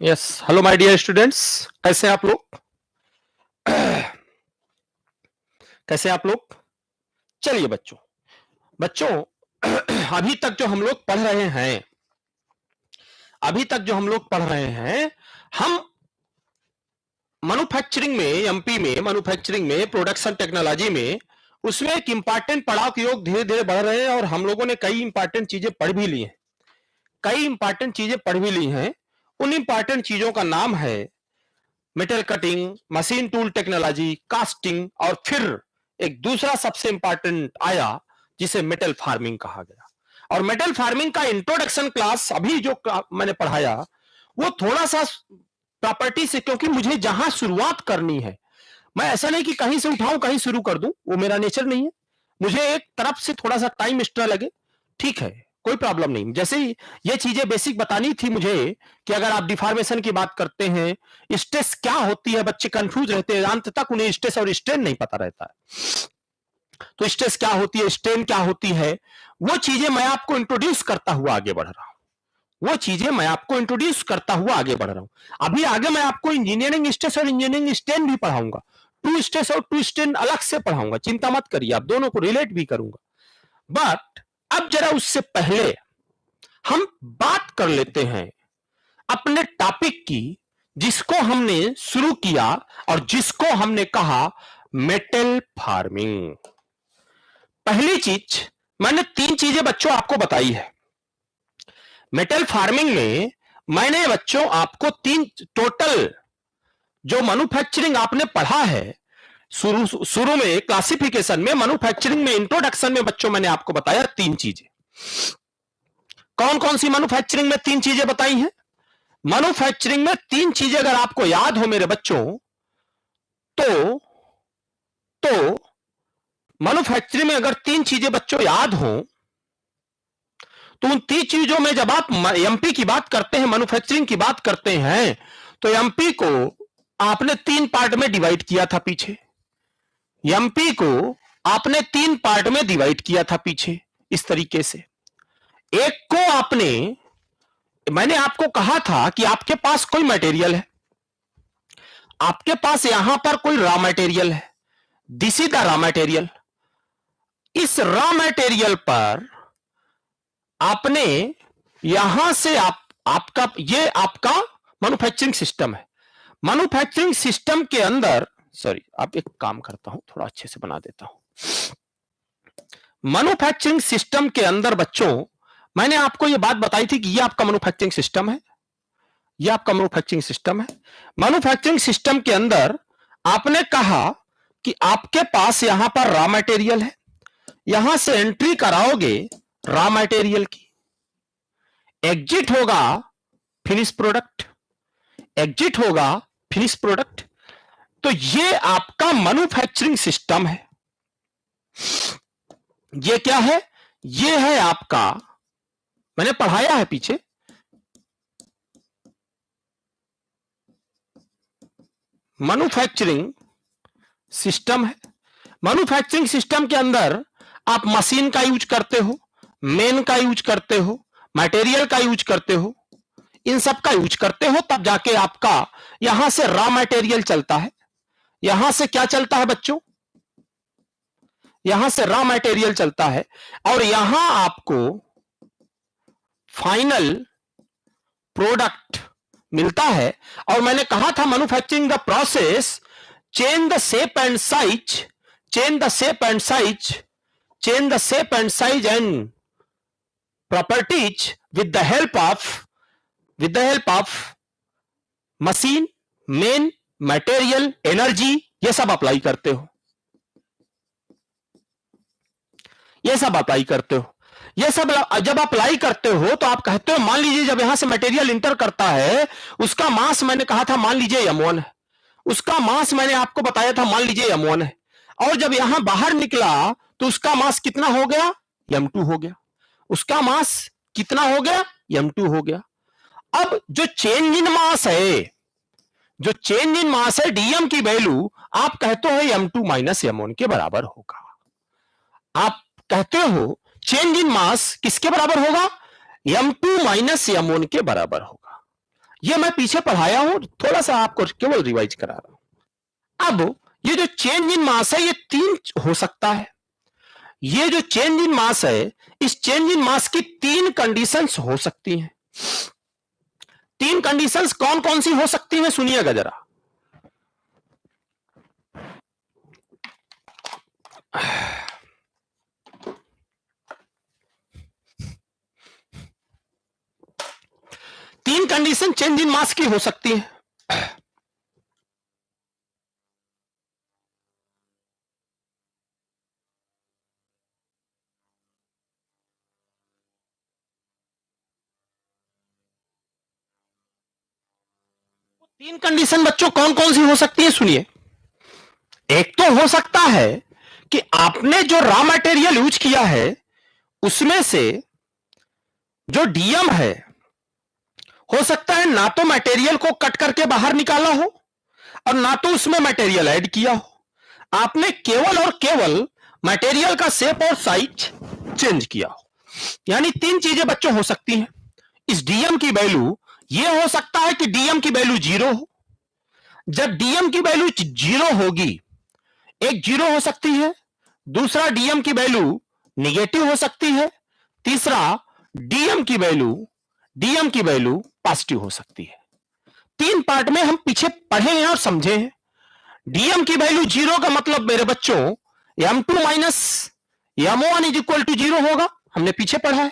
Yes, hello my dear students. कैसे हैं आप लोग? कैसे हैं आप लोग? चलिए बच्चों, बच्चों अभी तक जो हम लोग पढ़ रहे हैं, अभी तक जो हम लोग पढ़ रहे हैं, हम मैन्युफैक्चरिंग में, एमपी में, मैन्युफैक्चरिंग में, प्रोडक्शन टेक्नोलॉजी में, उसमें एक इंपॉर्टेंट पड़ाव की ओर धीरे धीरे बढ़ रहे हैं और हम लोगों ने कई इंपॉर्टेंट चीजें पढ़ भी ली हैं। कई इंपॉर्टेंट चीजें पढ़ भी ली हैं। उन इंपॉर्टेंट चीजों का नाम है metal cutting, machine tool technology, casting, और फिर एक दूसरा सबसे इंपॉर्टेंट आया जिसे मेटल फार्मिंग कहा गया। और मेटल फार्मिंग का इंट्रोडक्शन क्लास अभी जो मैंने पढ़ाया वो थोड़ा सा प्रॉपर्टी से, क्योंकि मुझे जहां शुरुआत करनी है, मैं ऐसा नहीं कि कहीं से उठाऊं कहीं शुरू कर दूं, वो मेरा नेचर नहीं है। मुझे एक तरफ से थोड़ा सा टाइम एक्स्ट्रा लगे, ठीक है, कोई प्रॉब्लम नहीं। जैसे ही ये चीजें बेसिक बतानी थी मुझे कि अगर आप डिफॉर्मेशन की बात करते हैं, स्ट्रेस क्या होती है, बच्चे कंफ्यूज रहते हैं, अंत तक उन्हें स्ट्रेस और स्ट्रेन नहीं पता रहता है। तो स्ट्रेस क्या होती है, स्ट्रेन क्या होती है, वो चीजें मैं आपको इंट्रोड्यूस करता हुआ आगे बढ़ रहा हूं। वो चीजें मैं आपको इंट्रोड्यूस करता हुआ आगे बढ़ रहा हूं। अभी आगे मैं आपको इंजीनियरिंग स्ट्रेस और इंजीनियरिंग स्ट्रेन भी पढ़ाऊंगा। टू स्ट्रेस और टू स्ट्रेन अलग से पढ़ाऊंगा, चिंता मत करिए, आप दोनों को रिलेट भी करूंगा। बट अब जरा उससे पहले हम बात कर लेते हैं अपने टॉपिक की, जिसको हमने शुरू किया और जिसको हमने कहा मेटल फार्मिंग। पहली चीज, मैंने तीन चीजें बच्चों आपको बताई है मेटल फार्मिंग में। मैंने बच्चों आपको तीन टोटल, जो मैन्युफैक्चरिंग आपने पढ़ा है शुरू शुरू में क्लासिफिकेशन में, मैन्युफैक्चरिंग में इंट्रोडक्शन में, बच्चों मैंने आपको बताया तीन चीजें। कौन कौन सी मैन्युफैक्चरिंग में तीन चीजें बताई हैं? मैन्युफैक्चरिंग में तीन चीजें अगर आपको याद हो मेरे बच्चों, तो तो मैन्युफैक्चरिंग में अगर तीन चीजें बच्चों याद हो, तो उन तीन चीजों में जब आप एमपी की बात करते हैं, मैन्युफैक्चरिंग की बात करते हैं, तो एमपी को आपने तीन पार्ट में डिवाइड किया था पीछे। एमपी को आपने तीन पार्ट में डिवाइड किया था पीछे, इस तरीके से। एक को आपने, मैंने आपको कहा था कि आपके पास कोई मटेरियल है, आपके पास यहां पर कोई रॉ मटेरियल है, this is the raw material. इस रॉ मटेरियल पर आपने यहां से आपका ये आपका मैन्युफैक्चरिंग सिस्टम है। मैन्युफैक्चरिंग सिस्टम के अंदर, सॉरी, आप एक काम करता हूं, थोड़ा अच्छे से बना देता हूं। मैन्युफैक्चरिंग सिस्टम के अंदर बच्चों, मैंने आपको यह बात बताई थी कि यह आपका मैन्युफैक्चरिंग सिस्टम है, यह आपका मैन्युफैक्चरिंग सिस्टम है। मैन्युफैक्चरिंग सिस्टम के अंदर आपने कहा कि आपके पास यहां पर रॉ मटेरियल है, यहां से एंट्री कराओगे रॉ मटेरियल की, एग्जिट होगा फिनिश प्रोडक्ट, एग्जिट होगा फिनिश प्रोडक्ट। तो ये आपका मैन्युफैक्चरिंग सिस्टम है। ये क्या है? ये है आपका, मैंने पढ़ाया है पीछे, मैन्युफैक्चरिंग सिस्टम है। मैन्युफैक्चरिंग सिस्टम के अंदर आप मशीन का यूज करते हो, मेन का यूज करते हो, मटेरियल का यूज करते हो, इन सब का यूज करते हो, तब जाके आपका यहां से रॉ मटेरियल चलता है। यहां से क्या चलता है बच्चों? यहां से रॉ मटेरियल चलता है और यहां आपको फाइनल प्रोडक्ट मिलता है। और मैंने कहा था manufacturing the process change the shape and size, change the shape and size, change the shape and size and properties with the help of machine, main, material, energy, ये सब अप्लाई करते हो, ये सब अप्लाई करते हो। ये सब जब अप्लाई करते हो तो आप कहते हो, मान लीजिए जब यहां से मटेरियल इंटर करता है, उसका मास मैंने कहा था मान लीजिए m1 है, उसका मास मैंने आपको बताया था मान लीजिए m1 है, और जब यहां बाहर निकला तो उसका मास कितना हो गया? m2 हो गया। उसका मास कितना हो गया? m2 हो गया। अब जो चेंज इन मास है, जो चेंज इन मास है, डीएम की वैल्यू आप कहते हो m2 माइनस m1 के बराबर होगा। आप कहते हो चेंज इन मास किसके बराबर होगा? m2 माइनस m1 के बराबर होगा। ये मैं पीछे पढ़ाया हूं, थोड़ा सा आपको केवल रिवाइज करा रहा हूं। अब ये जो चेंज इन मास है, ये 3 हो सकता है। ये जो चेंज इन मास है, इस चेंज इन मास की 3 कंडीशंस हो सकती हैं। 3 कंडीशंस कौन कौन सी हो सकती हैं, सुनिएगा जरा। तीन कंडीशन चेंज इन मास की हो सकती है। तीन कंडीशन बच्चों कौन कौन सी हो सकती है, सुनिए। एक तो हो सकता है कि आपने जो रॉ मटेरियल यूज किया है उसमें से जो डीएम है, हो सकता है ना तो मटेरियल को कट करके बाहर निकाला हो और ना तो उसमें मटेरियल ऐड किया हो। आपने केवल और केवल मटेरियल का शेप और साइज चेंज किया हो। यानी 3 चीजें बच्चों हो सकती हैं। इस डीएम की वैल्यू, यह हो सकता है कि डीएम की वैल्यू 0 हो। जब डीएम की वैल्यू 0 होगी, एक 0 हो सकती है, दूसरा डीएम की वैल्यू निगेटिव हो सकती है, तीसरा डीएम की वैल्यू पॉजिटिव हो सकती है। 3 पार्ट में हम पीछे पढ़े हैं और समझे हैं। डीएम की वैल्यू 0 का मतलब मेरे बच्चों m2 minus m1 is equal to 0 होगा, हमने पीछे पढ़ा है।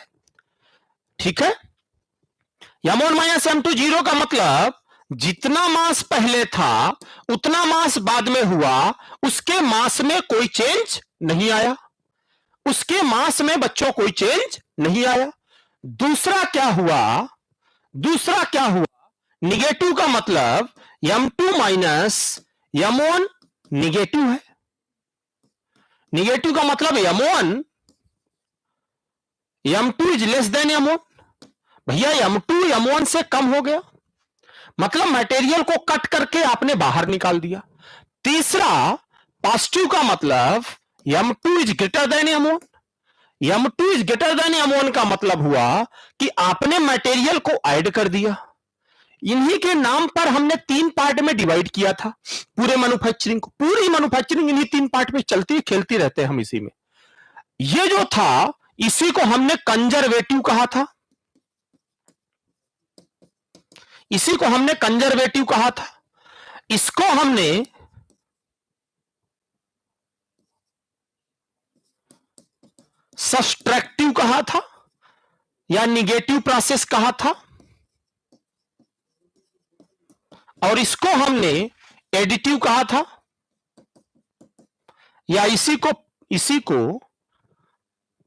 ठीक है, m1 माइनस m2 0 का मतलब जितना मास पहले था उतना मास बाद में हुआ, उसके मास में कोई चेंज नहीं आया। उसके मास में बच्चों कोई चेंज नहीं आया। दूसरा क्या हुआ, निगेटिव का मतलब m2 माइनस m1 निगेटिव है। निगेटिव का मतलब m2 is less than m1। भैया m2 m1 से कम हो गया, मतलब मटेरियल को कट करके आपने बाहर निकाल दिया। तीसरा पॉजिटिव का मतलब m2 is greater than m1। m2 is greater than m1 का मतलब हुआ कि आपने मटेरियल को ऐड कर दिया। इन्हीं के नाम पर हमने 3 पार्ट में डिवाइड किया था पूरे मैन्युफैक्चरिंग को। पूरी मैन्युफैक्चरिंग इन्हीं 3 पार्ट में चलती खेलती रहते हैं हम इसी में। ये जो था इसी को हमने कंजर्वेटिव कहा था, इसी को हमने कंजर्वेटिव कहा था। इसको हमने सब्सट्रैक्टिव कहा था या निगेटिव प्रोसेस कहा था, और इसको हमने एडिटिव कहा था, या इसी को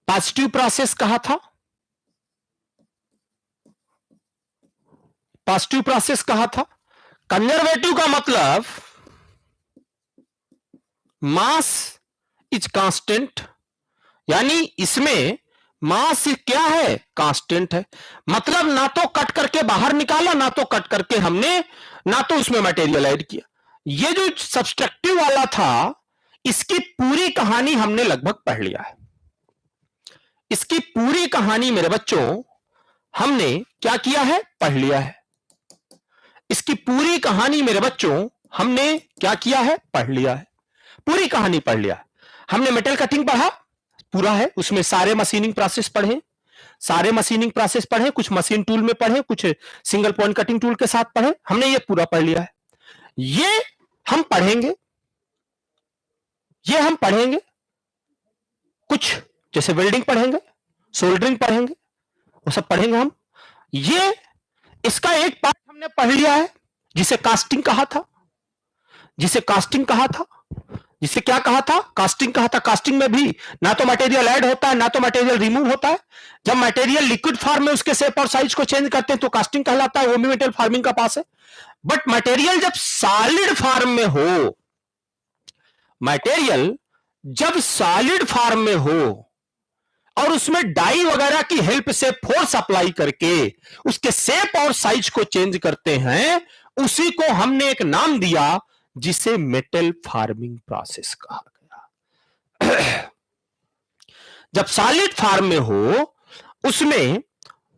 पॉजिटिव प्रोसेस कहा था, पॉजिटिव प्रोसेस कहा था। कंजर्वेटिव का मतलब मास इज कांस्टेंट, यानी इसमें मास क्या है, कांस्टेंट है। मतलब ना तो कट करके बाहर निकाला, ना तो कट करके हमने, ना तो उसमें मटेरियल ऐड किया। ये जो सब्सट्रैक्टिव वाला था, इसकी पूरी कहानी हमने लगभग पढ़ लिया है। इसकी पूरी कहानी मेरे बच्चों हमने क्या किया है, पढ़ लिया है। इसकी पूरी कहानी मेरे बच्चों हमने क्या किया है, पढ़ लिया है। पूरी कहानी पढ़ लिया। हमने मेटल कटिंग पढ़ा, पूरा है, उसमें सारे मशीनिंग प्रोसेस पढ़े, कुछ मशीन टूल में पढ़े, कुछ सिंगल पॉइंट कटिंग टूल के साथ पढ़े। हमने ये पूरा पढ़ लिया है। ये हम पढ़ेंगे, कुछ जैसे वेल्डिंग पढ़ेंगे, सोल्डरिंग पढ़ेंगे, वो सब पढ़ेंगे हम। ये इसका एक पार्ट हमने पढ़ लिया है जिसे कास्टिंग कहा था, जिसे क्या कहा था, कास्टिंग कहा था। कास्टिंग में भी ना तो मटेरियल ऐड होता है, ना तो मटेरियल रिमूव होता है। जब मटेरियल लिक्विड फॉर्म में उसके शेप और साइज को चेंज करते हैं तो कास्टिंग कहलाता है, वो भी मेटल फार्मिंग का पास है। बट मटेरियल जब सॉलिड फॉर्म में हो, मटेरियल जब सॉलिड फॉर्म में हो और उसमें डाई वगैरह की हेल्प से फोर्स अप्लाई करके उसके शेप और साइज को चेंज करते हैं, उसी को हमने एक नाम दिया जिसे मेटल फार्मिंग प्रोसेस कहा गया। जब सॉलिड फॉर्म में हो, उसमें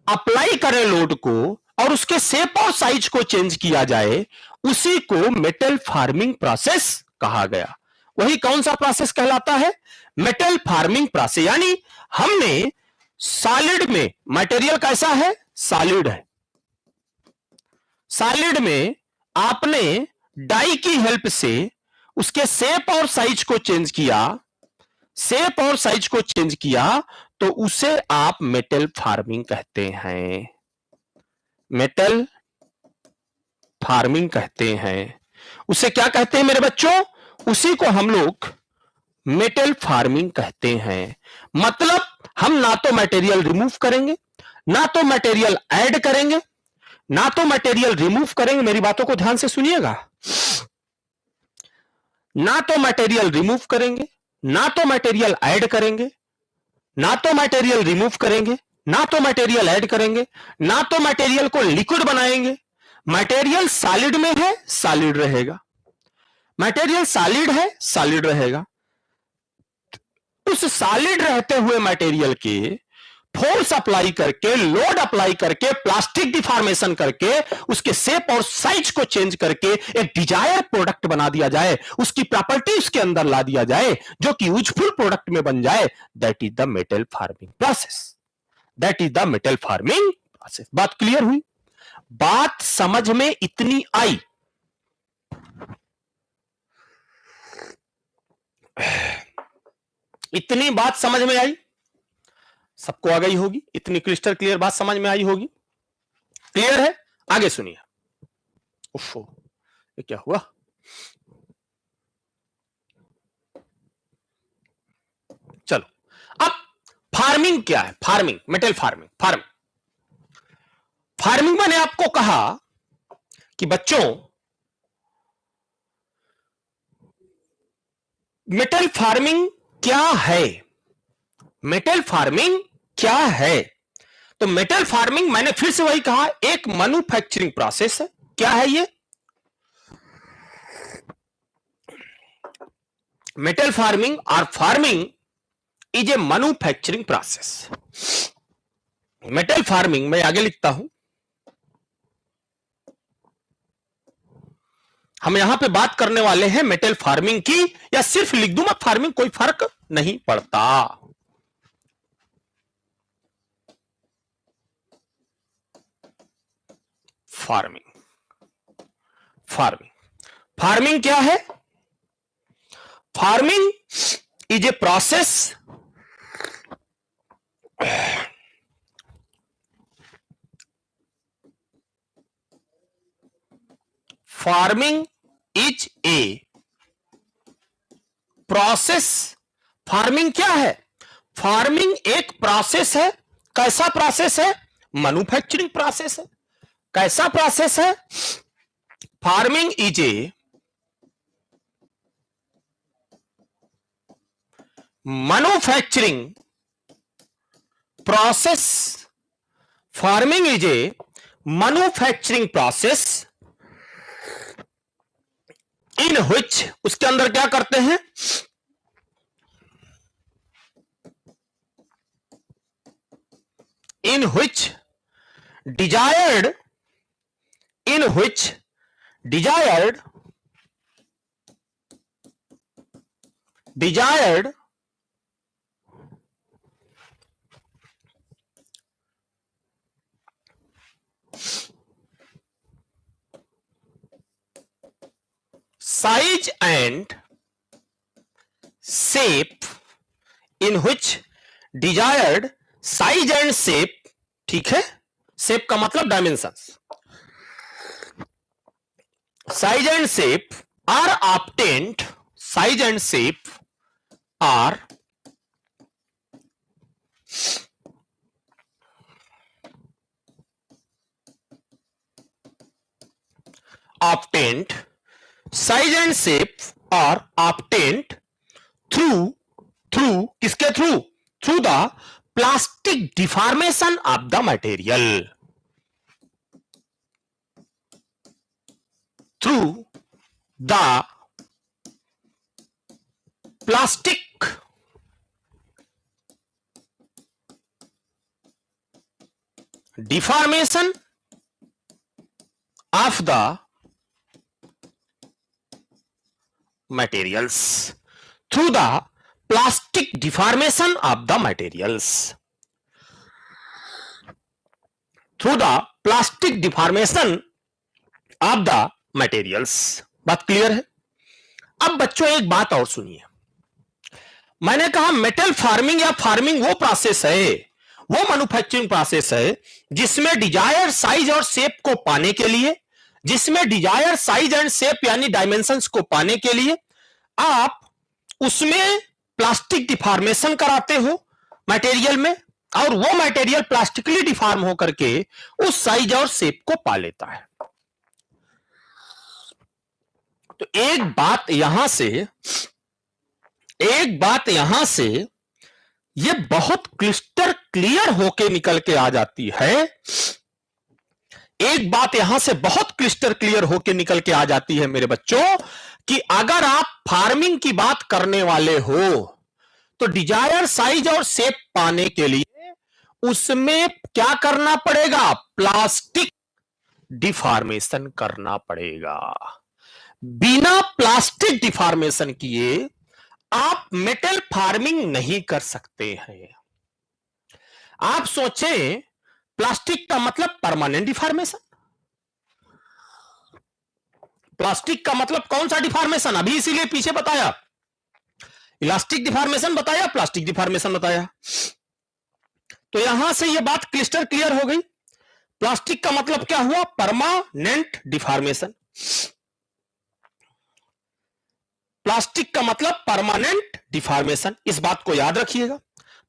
अप्लाई करें लोड को, और उसके शेप और साइज को चेंज किया जाए, उसी को मेटल फार्मिंग प्रोसेस कहा गया। वही कौन सा प्रोसेस कहलाता है? Metal farming process. यानी हमने सॉलिड में, मटेरियल कैसा है? सॉलिड है। सॉलिड में आपने डाई की हेल्प से उसके शेप और साइज को चेंज किया, शेप और साइज को चेंज किया, तो उसे आप मेटल फार्मिंग कहते हैं। मेटल फार्मिंग कहते हैं। उसे क्या कहते हैं मेरे बच्चों? उसी को हम लोग मेटल फार्मिंग कहते हैं। मतलब हम ना तो मटेरियल रिमूव करेंगे, ना तो मटेरियल ऐड करेंगे, ना तो मटेरियल रिमूव करेंगे। मेरी बातों को ध्यान से सुनिएगा। ना तो मटेरियल रिमूव करेंगे, ना तो मटेरियल ऐड करेंगे, ना तो मटेरियल रिमूव करेंगे, ना तो मटेरियल ऐड करेंगे, ना तो मटेरियल को लिक्विड बनाएंगे। मटेरियल सॉलिड में है, सॉलिड रहेगा। मटेरियल सॉलिड है, सॉलिड रहेगा। उस सॉलिड रहते हुए मटेरियल के फोर्स अप्लाई करके, लोड अप्लाई करके, प्लास्टिक डिफॉर्मेशन करके, उसके शेप और साइज को चेंज करके एक डिजायर प्रोडक्ट बना दिया जाए, उसकी प्रॉपर्टी उसके अंदर ला दिया जाए, जो कि यूजफुल प्रोडक्ट में बन जाए। That is the metal farming process. That is the metal farming process. बात क्लियर हुई? बात समझ में इतनी आई? इतनी बात समझ में आई? सबको आ गई होगी? इतनी क्रिस्टल क्लियर बात समझ में आई होगी? क्लियर है? आगे सुनिए। उफ़ो, ये क्या हुआ? चलो, अब फार्मिंग क्या है? Farming, metal farming. फार्मिंग मैंने आपको कहा कि बच्चों, मेटल फार्मिंग क्या है? मेटल फार्मिंग क्या है? तो मेटल फार्मिंग मैंने फिर से वही कहा, एक मैन्युफैक्चरिंग प्रोसेस है। क्या है ये? मेटल फार्मिंग और farming is a manufacturing process. Metal farming मैं आगे लिखता हूं। हम यहां पे बात करने वाले हैं मेटल फार्मिंग की, या सिर्फ लिख दूं मैं फार्मिंग, कोई फर्क नहीं पड़ता। फार्मिंग, फार्मिंग क्या है? Farming is a process farming is a process. Farming क्या है? फार्मिंग एक प्रोसेस है। कैसा प्रोसेस है? मैन्युफैक्चरिंग प्रोसेस है। कैसा प्रोसेस है? Farming is a manufacturing process. Farming is a manufacturing process in which, उसके अंदर क्या करते हैं? In which desired, in which desired size and shape, in which desired size and shape, ठीक है? शेप का मतलब dimensions. Size and shape are obtained, size and shape are obtained, size and shape are obtained through किसके through the plastic deformation of the material, through the plastic deformation of the materials through the plastic deformation of the materials through the plastic deformation of the materials। बात clear है? अब बच्चों एक बात और सुनिए, मैंने कहा मेटल फार्मिंग या फार्मिंग वो प्रोसेस है, वो मैन्युफैक्चरिंग प्रोसेस है जिसमें डिजायर साइज और शेप को पाने के लिए, जिसमें डिजायर साइज एंड शेप यानी डायमेंशंस को पाने के लिए आप उसमें प्लास्टिक डिफॉर्मेशन कराते हो मटेरियल में, और वो मटेरियल प्लास्टिकली डिफॉर्म होकर के उस साइज और शेप को पा लेता है। तो एक बात यहां से ये बहुत क्लिस्टर क्लियर होके निकल के आ जाती है, एक बात यहां से बहुत क्लिस्टर क्लियर होके निकल के आ जाती है मेरे बच्चों, कि अगर आप फार्मिंग की बात करने वाले हो तो डिजायर साइज और शेप पाने के लिए उसमें क्या करना पड़ेगा? प्लास्टिक डिफॉर्मेशन करना पड़ेगा। बिना प्लास्टिक डिफॉर्मेशन किए आप मेटल फार्मिंग नहीं कर सकते हैं। आप सोचें, प्लास्टिक का मतलब परमानेंट डिफॉर्मेशन, प्लास्टिक का मतलब कौन सा डिफॉर्मेशन? अभी इसीलिए पीछे बताया, इलास्टिक डिफॉर्मेशन बताया, प्लास्टिक डिफॉर्मेशन बताया। तो यहां से यह बात क्लिस्टर क्लियर हो गई। प्लास्टिक का मतलब क्या हुआ? Permanent deformation. प्लास्टिक का मतलब परमानेंट डिफॉर्मेशन, इस बात को याद रखिएगा।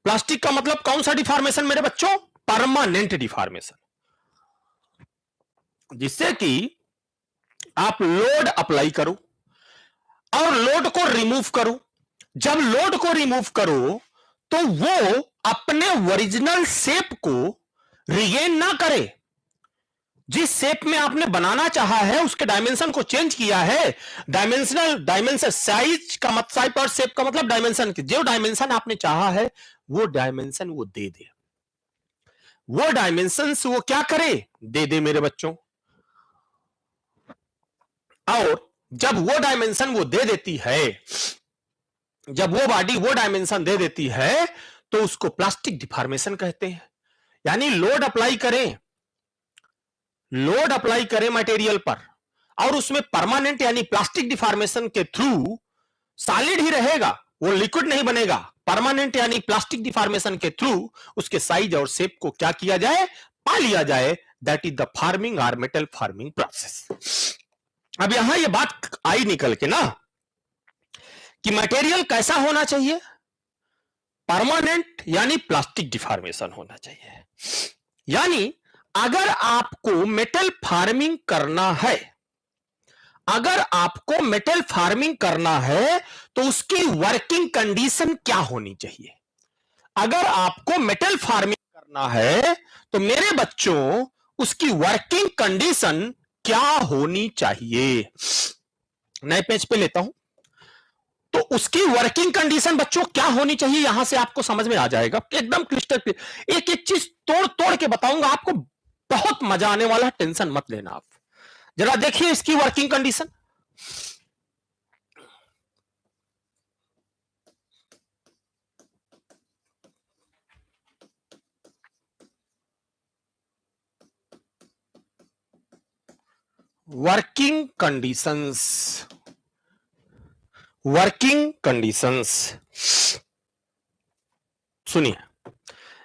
प्लास्टिक का मतलब कौन सा डिफॉर्मेशन मेरे बच्चों? परमानेंट डिफॉर्मेशन, जिससे कि आप लोड अप्लाई करो और लोड को रिमूव करो। जब लोड को रिमूव करो तो वो अपने ओरिजिनल शेप को रिगेन ना करे। जिस शेप में आपने बनाना चाहा है उसके डायमेंशन को चेंज किया है, डायमेंशन साइज का मतलब, साइज और शेप का मतलब डायमेंशन, जो डायमेंशन आपने चाहा है वो डायमेंशन वो दे दे, वो डायमेंशन वो क्या करे? दे दे मेरे बच्चों। और जब वो डायमेंशन वो दे देती है, जब वो बॉडी वो डायमेंशन दे देती है तो उसको प्लास्टिक डिफॉर्मेशन कहते हैं। यानी लोड अप्लाई करें मटेरियल पर और उसमें परमानेंट यानी प्लास्टिक डिफॉर्मेशन के थ्रू सॉलिड ही रहेगा, वो लिक्विड नहीं बनेगा। परमानेंट यानी प्लास्टिक डिफॉर्मेशन के थ्रू उसके साइज और शेप को क्या किया जाए? पा लिया जाए। दैट इज द फार्मिंग और मेटल फार्मिंग प्रोसेस। अब यहां ये बात आई निकल के ना कि मटेरियल कैसा होना चाहिए? परमानेंट यानी प्लास्टिक डिफॉर्मेशन होना चाहिए। यानी अगर आपको मेटल फार्मिंग करना है, अगर आपको मेटल फार्मिंग करना है तो उसकी वर्किंग कंडीशन क्या होनी चाहिए? अगर आपको मेटल फार्मिंग करना है तो मेरे बच्चों उसकी वर्किंग कंडीशन क्या होनी चाहिए? नए पेज पे लेता हूं। तो उसकी वर्किंग कंडीशन बच्चों क्या होनी चाहिए, यहां से आपको समझ में आ जाएगा एकदम क्लिस्टर क्लियर। एक एक चीज तोड़ तोड़ के बताऊंगा आपको, बहुत मजा आने वाला है, टेंशन मत लेना। आप जरा देखिए इसकी working condition. Working conditions, working conditions सुनिए।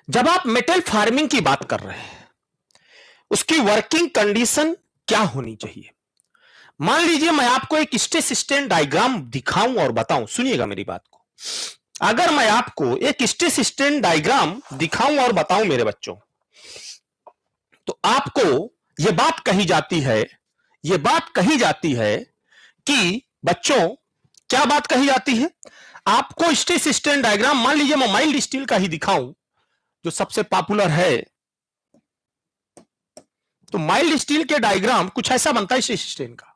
जब आप मेटल फार्मिंग की बात कर रहे हैं उसकी वर्किंग कंडीशन क्या होनी चाहिए? मान लीजिए मैं आपको एक स्ट्रेस स्ट्रेन डायग्राम दिखाऊं और बताऊं, सुनिएगा मेरी बात को। अगर मैं आपको एक स्ट्रेस स्ट्रेन डायग्राम दिखाऊं और बताऊं मेरे बच्चों, तो आपको यह बात कही जाती है, यह बात कही जाती है कि बच्चों क्या बात कही जाती है? आपको स्ट्रेस स्ट्रेन डायग्राम मान लीजिए मैं माइल्ड स्टील का ही दिखाऊं जो सबसे पॉपुलर है, तो माइल्ड स्टील के डायग्राम कुछ ऐसा बनता है स्ट्रेस स्ट्रेन का।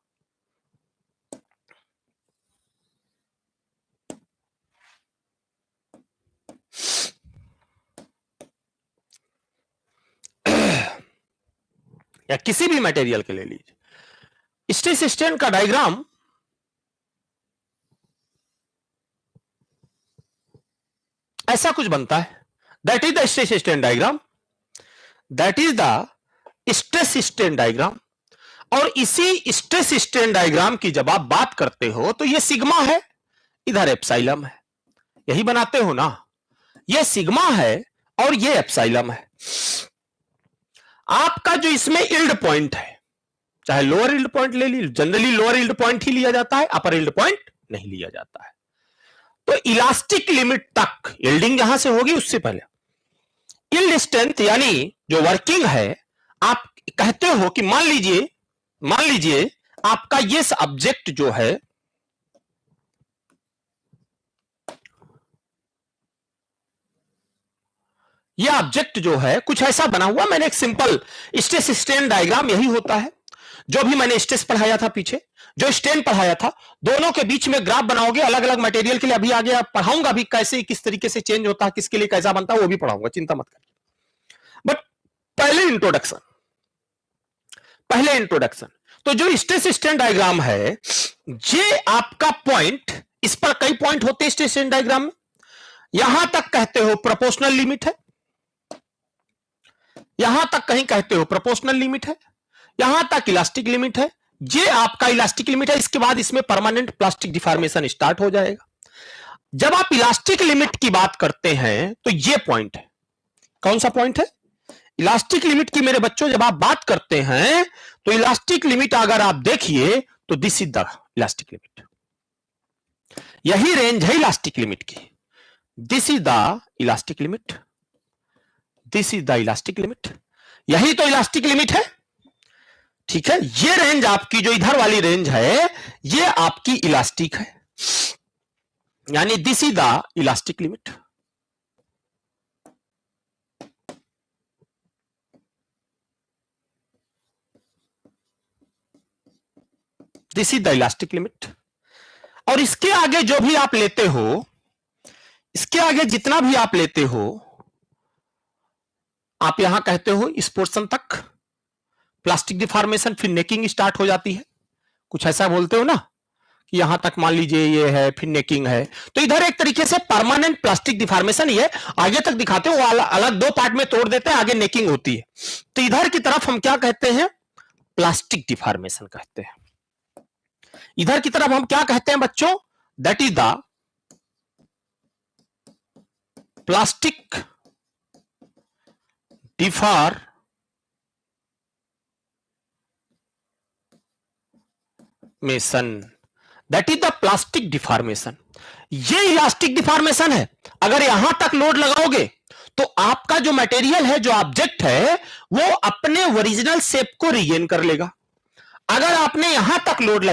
या किसी भी मटेरियल के ले लीजिए, स्ट्रेस स्ट्रेन का डायग्राम ऐसा कुछ बनता है, that is the stress strain diagram, that is the stress strain diagram. और इसी स्ट्रेस स्ट्रेन डायग्राम की जब आप बात करते हो तो ये सिग्मा है, इधर एप्सिलॉन है, यही बनाते हो ना, ये सिग्मा है और ये एप्सिलॉन है। आपका जो इसमें यील्ड पॉइंट है, चाहे लोअर यील्ड पॉइंट ले ली, जनरली लोअर यील्ड पॉइंट ही लिया जाता है, अपर यील्ड पॉइंट नहीं लिया जाता है। तो इलास्टिक लिमिट तक यील्डिंग जहां से होगी उससे पहले यील्ड स्ट्रेंथ यानी जो वर्किंग है, आप कहते हो कि मान लीजिए आपका ये ऑब्जेक्ट जो है, ये ऑब्जेक्ट जो है कुछ ऐसा बना हुआ, मैंने एक सिंपल स्ट्रेस स्ट्रेन डायग्राम यही होता है, जो भी मैंने स्ट्रेस पढ़ाया था पीछे, जो स्ट्रेन पढ़ाया था, दोनों के बीच में ग्राफ बनाओगे अलग अलग मटेरियल के लिए। अभी आगे आप पढ़ाऊंगा भी कैसे किस तरीके से चेंज होता है, किसके लिए कैसा बनता है, वो भी पढ़ाऊंगा, चिंता मत करिए। बट पहले इंट्रोडक्शन, तो जो स्ट्रेस स्ट्रेन डायग्राम है, ये आपका पॉइंट, इस पर कई पॉइंट होते हैं स्ट्रेस स्ट्रेन डायग्राम में, यहां तक कहते हो प्रोपोर्शनल लिमिट है, यहां तक कहीं कहते हो प्रोपोर्शनल लिमिट है, यहां तक इलास्टिक लिमिट है, ये आपका इलास्टिक लिमिट है। इसके बाद इसमें परमानेंट प्लास्टिक डिफॉर्मेशन स्टार्ट हो जाएगा। जब आप इलास्टिक लिमिट की बात करते हैं तो ये पॉइंट है, कौन सा पॉइंट है, इलास्टिक लिमिट की मेरे बच्चों जब आप बात करते हैं तो इलास्टिक लिमिट अगर आप देखिए तो this is the elastic limit, यही रेंज है इलास्टिक लिमिट की, this is the elastic limit, this is the elastic limit, यही तो इलास्टिक लिमिट है। ठीक है, ये रेंज आपकी जो इधर वाली रेंज है ये आपकी इलास्टिक है, यानी this is the elastic limit, this is the elastic limit. और इसके आगे जो भी आप लेते हो, इसके आगे जितना भी आप लेते हो, आप यहां कहते हो इस पोर्शन तक प्लास्टिक डिफॉर्मेशन, फिर नेकिंग स्टार्ट हो जाती है, कुछ ऐसा बोलते हो ना कि यहां तक मान लीजिए ये है, फिर नेकिंग है, तो इधर एक तरीके से परमानेंट प्लास्टिक डिफॉर्मेशन ये आगे तक दिखाते हो, वो अलग दो पार्ट में तोड़ देते हैं, आगे नेकिंग होती है। तो इधर की तरफ हम क्या कहते हैं, प्लास्टिक डिफॉर्मेशन कहते हैं। इधर की तरफ हम क्या कहते हैं बच्चों, that is the plastic deformation, that is the plastic deformation. ये इलास्टिक डिफॉर्मेशन है। अगर यहां तक लोड लगाओगे तो आपका जो मटेरियल है, जो ऑब्जेक्ट है, वो अपने ओरिजिनल शेप को रिगेन कर लेगा। अगर आपने यहां तक लोड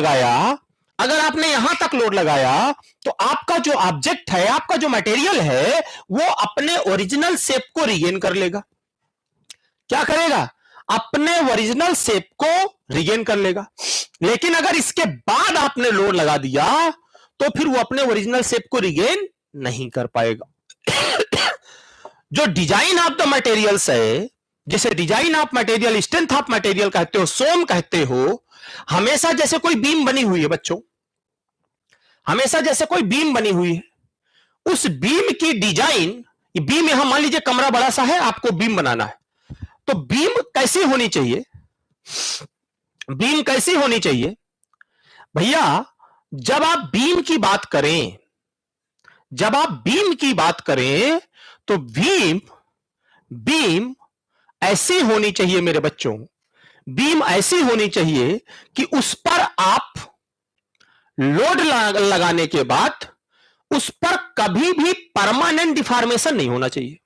लगाया, तो आपका जो ऑब्जेक्ट है, आपका जो मटेरियल है, वो अपने ओरिजिनल शेप को रिगेन कर लेगा। क्या करेगा, अपने ओरिजिनल शेप को रिगेन कर लेगा। लेकिन अगर इसके बाद आपने लोड लगा दिया तो फिर वो अपने ओरिजिनल शेप को रिगेन नहीं कर पाएगा। जो डिजाइन ऑफ द मटेरियल्स है, जैसे design of material, strength of material कहते हो, सोम कहते हो, हमेशा जैसे कोई बीम बनी हुई है बच्चों, हमेशा जैसे कोई बीम बनी हुई है, उस बीम की डिजाइन, बीम यहां मान लीजिए कमरा बड़ा सा है, आपको बीम बनाना है, तो बीम कैसी होनी चाहिए, बीम कैसी होनी चाहिए भैया, जब आप बीम की बात करें, तो बीम ऐसी होनी चाहिए मेरे बच्चों, बीम ऐसी होनी चाहिए कि उस पर आप लोड लगाने के बाद उस पर कभी भी परमानेंट डिफॉर्मेशन नहीं होना चाहिए।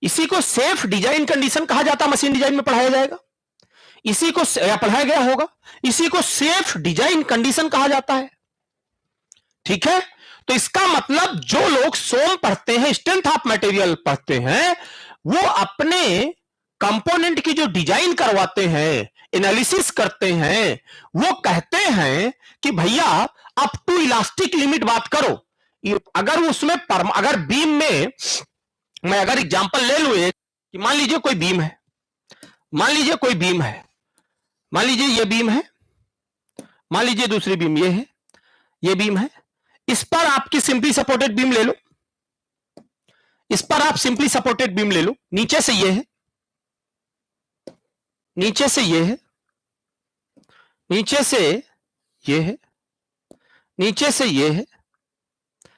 इसी को सेफ डिजाइन कंडीशन कहा जाता है, मशीन डिजाइन में पढ़ाया जाएगा, इसी को या पढ़ाया गया होगा, इसी को सेफ डिजाइन कंडीशन कहा जाता है। ठीक है, तो इसका मतलब जो लोग सोम पढ़ते हैं, स्ट्रेंथ ऑफ मटेरियल पढ़ते हैं, वो अपने कंपोनेंट की जो डिजाइन करवाते हैं, एनालिसिस करते हैं, वो कहते हैं कि भैया अप टू इलास्टिक लिमिट बात करो। अगर उसमें अगर बीम में, मैं अगर एग्जांपल ले लूं एक, कि मान लीजिए कोई बीम है, मान लीजिए ये बीम है, मान लीजिए दूसरी बीम ये है, ये बीम है, इस पर आपकी सिंपली सपोर्टेड बीम ले लो, इस पर आप सिंपली सपोर्टेड बीम ले लो, नीचे से ये है, नीचे से ये है, नीचे से ये है, नीचे से ये है,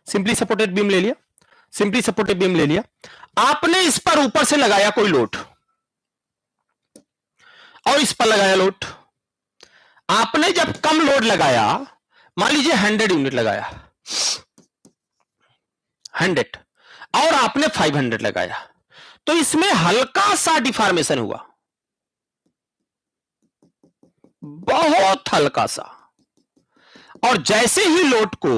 सिंपली सपोर्टेड बीम ले लिया, सिंपली सपोर्टेड बीम ले लिया। आपने इस पर ऊपर से लगाया कोई लोड और इस पर लगाया लोड। आपने जब कम लोड लगाया, मान लीजिए 100 यूनिट लगाया, 100, और आपने 500 लगाया, तो इसमें हल्का सा डिफॉर्मेशन हुआ, बहुत हल्का सा, और जैसे ही लोड को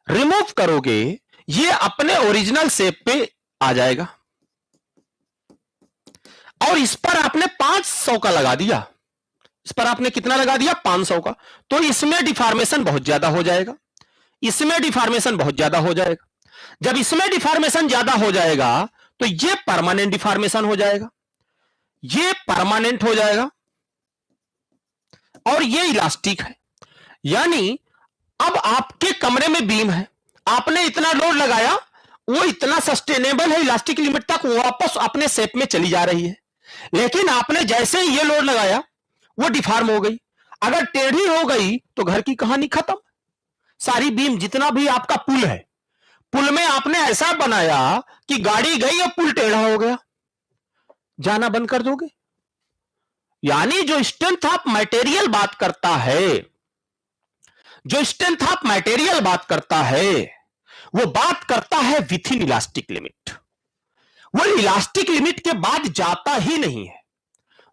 रिमूव करोगे ये अपने ओरिजिनल शेप पे आ जाएगा। और इस पर आपने 500 का लगा दिया, इस पर आपने कितना लगा दिया, 500 का, तो इसमें डिफॉर्मेशन बहुत ज्यादा हो जाएगा, इसमें डिफॉर्मेशन बहुत ज्यादा हो जाएगा। जब इसमें डिफॉर्मेशन ज्यादा हो जाएगा तो ये परमानेंट डिफॉर्मेशन हो जाएगा, ये परमानेंट हो जाएगा, और ये इलास्टिक है। यानी अब आपके कमरे में बीम है, आपने इतना लोड लगाया, वो इतना सस्टेनेबल है, इलास्टिक लिमिट तक वापस अपने शेप में चली जा रही है। लेकिन आपने जैसे ही ये लोड लगाया वो डिफॉर्म हो गई, अगर टेढ़ी हो गई तो घर की कहानी खत्म। सारी बीम, जितना भी आपका पुल है, पुल में आपने ऐसा बनाया कि गाड़ी गई और पुल टेढ़ा हो गया, जाना बंद कर दोगे। यानी जो स्ट्रेंथ ऑफ मटेरियल बात करता है, जो स्ट्रेंथ ऑफ मटेरियल बात करता है, वो बात करता है विथ इन इलास्टिक लिमिट। वो इलास्टिक लिमिट के बाद जाता ही नहीं है,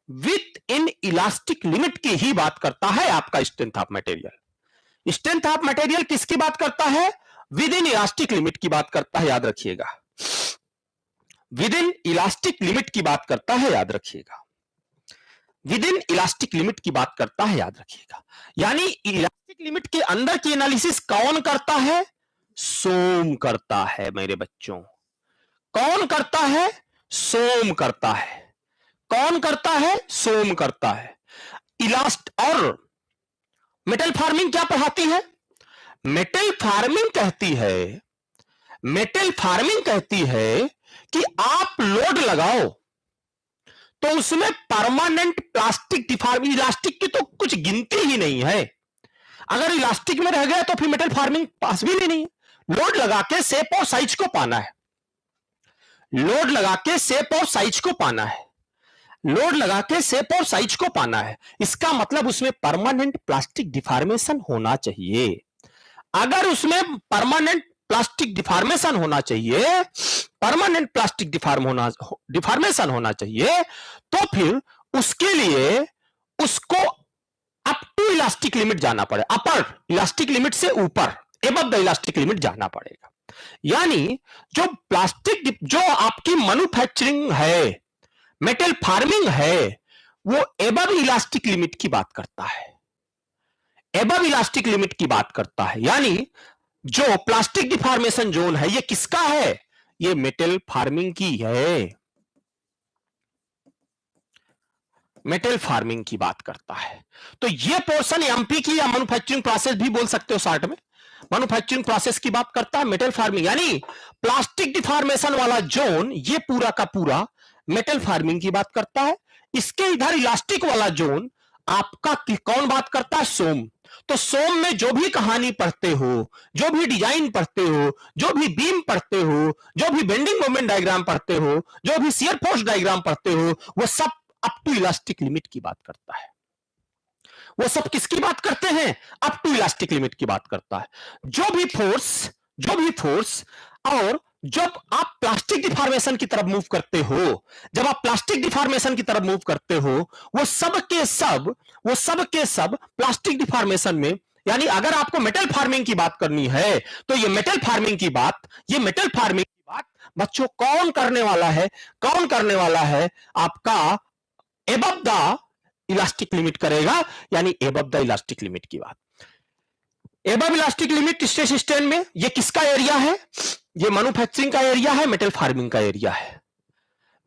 विथ इन इलास्टिक लिमिट की ही बात करता है आपका strength of material. Strength of material किसकी बात करता है, विद इन इलास्टिक लिमिट की बात करता है, याद रखिएगा, विद इन इलास्टिक लिमिट की बात करता है, याद रखिएगा, विद इन इलास्टिक लिमिट की बात करता है, याद रखिएगा। यानी इलास्टिक लिमिट के अंदर की एनालिसिस कौन करता है, सोम करता है मेरे बच्चों। कौन करता है, सोम करता है। कौन करता है, सोम करता है। इलास्ट और मेटल फार्मिंग क्या पढ़ाती है, मेटल फार्मिंग कहती है, मेटल फार्मिंग कहती है कि आप लोड लगाओ तो उसमें परमानेंट प्लास्टिक डिफॉर्म, इलास्टिक की तो कुछ गिनती ही नहीं है। अगर इलास्टिक में रह गया तो फिर मेटल फार्मिंग पॉसिबल ही नहीं है। लोड लगा के शेप और साइज को पाना है, लोड लगा के शेप और साइज को पाना है, लोड लगा के शेप और साइज को पाना है। इसका मतलब उसमें परमानेंट प्लास्टिक डिफॉर्मेशन होना चाहिए। अगर उसमें परमानेंट प्लास्टिक डिफॉर्मेशन होना चाहिए, परमानेंट प्लास्टिक डिफॉर्मेशन होना चाहिए, तो फिर उसके लिए उसको अप टू इलास्टिक लिमिट जाना पड़े, अपर इलास्टिक लिमिट से ऊपर, एबव द इलास्टिक लिमिट जाना पड़ेगा। यानी जो प्लास्टिक, जो आपकी मैन्युफैक्चरिंग है, मेटल फार्मिंग है, वो एबव इलास्टिक लिमिट की बात करता है, एबव इलास्टिक लिमिट की बात करता है। यानी जो प्लास्टिक डिफॉर्मेशन जोन है ये किसका है, ये मेटल फार्मिंग की है, मेटल फार्मिंग की बात करता है। तो ये पोर्शन एमपी की, या मैन्युफैक्चरिंग प्रोसेस भी बोल सकते हो शॉर्ट में, मैन्युफैक्चरिंग प्रोसेस की बात करता है मेटल फार्मिंग। यानी प्लास्टिक डिफॉर्मेशन वाला जोन ये पूरा का पूरा मेटल फार्मिंग की बात करता है। इसके इधर इलास्टिक वाला जोन आपका कौन बात करता है, सोम। तो सोम में जो भी कहानी पढ़ते हो, जो भी डिजाइन पढ़ते हो, जो भी बीम पढ़ते हो, जो भी बेंडिंग मोमेंट डायग्राम पढ़ते हो, जो भी शियर फोर्स डायग्राम पढ़ते हो, वो सब अप टू इलास्टिक लिमिट की बात करता है। वो सब किसकी बात करते हैं, अप टू इलास्टिक लिमिट की बात करता है। जो भी फोर्स और जब आप प्लास्टिक डिफॉर्मेशन की तरफ मूव करते हो, जब आप प्लास्टिक डिफॉर्मेशन की तरफ मूव करते हो, वो सब के सब प्लास्टिक डिफॉर्मेशन में। यानी अगर आपको मेटल फार्मिंग की बात करनी है तो ये मेटल फार्मिंग की बात बच्चों कौन करने वाला है, कौन करने वाला है, आपका एबव द इलास्टिक लिमिट करेगा। यानी एबव द इलास्टिक लिमिट की बात, above elastic limit stress strain में ये किसका एरिया है, ये मैन्युफैक्चरिंग का एरिया है, मेटल फार्मिंग का एरिया है।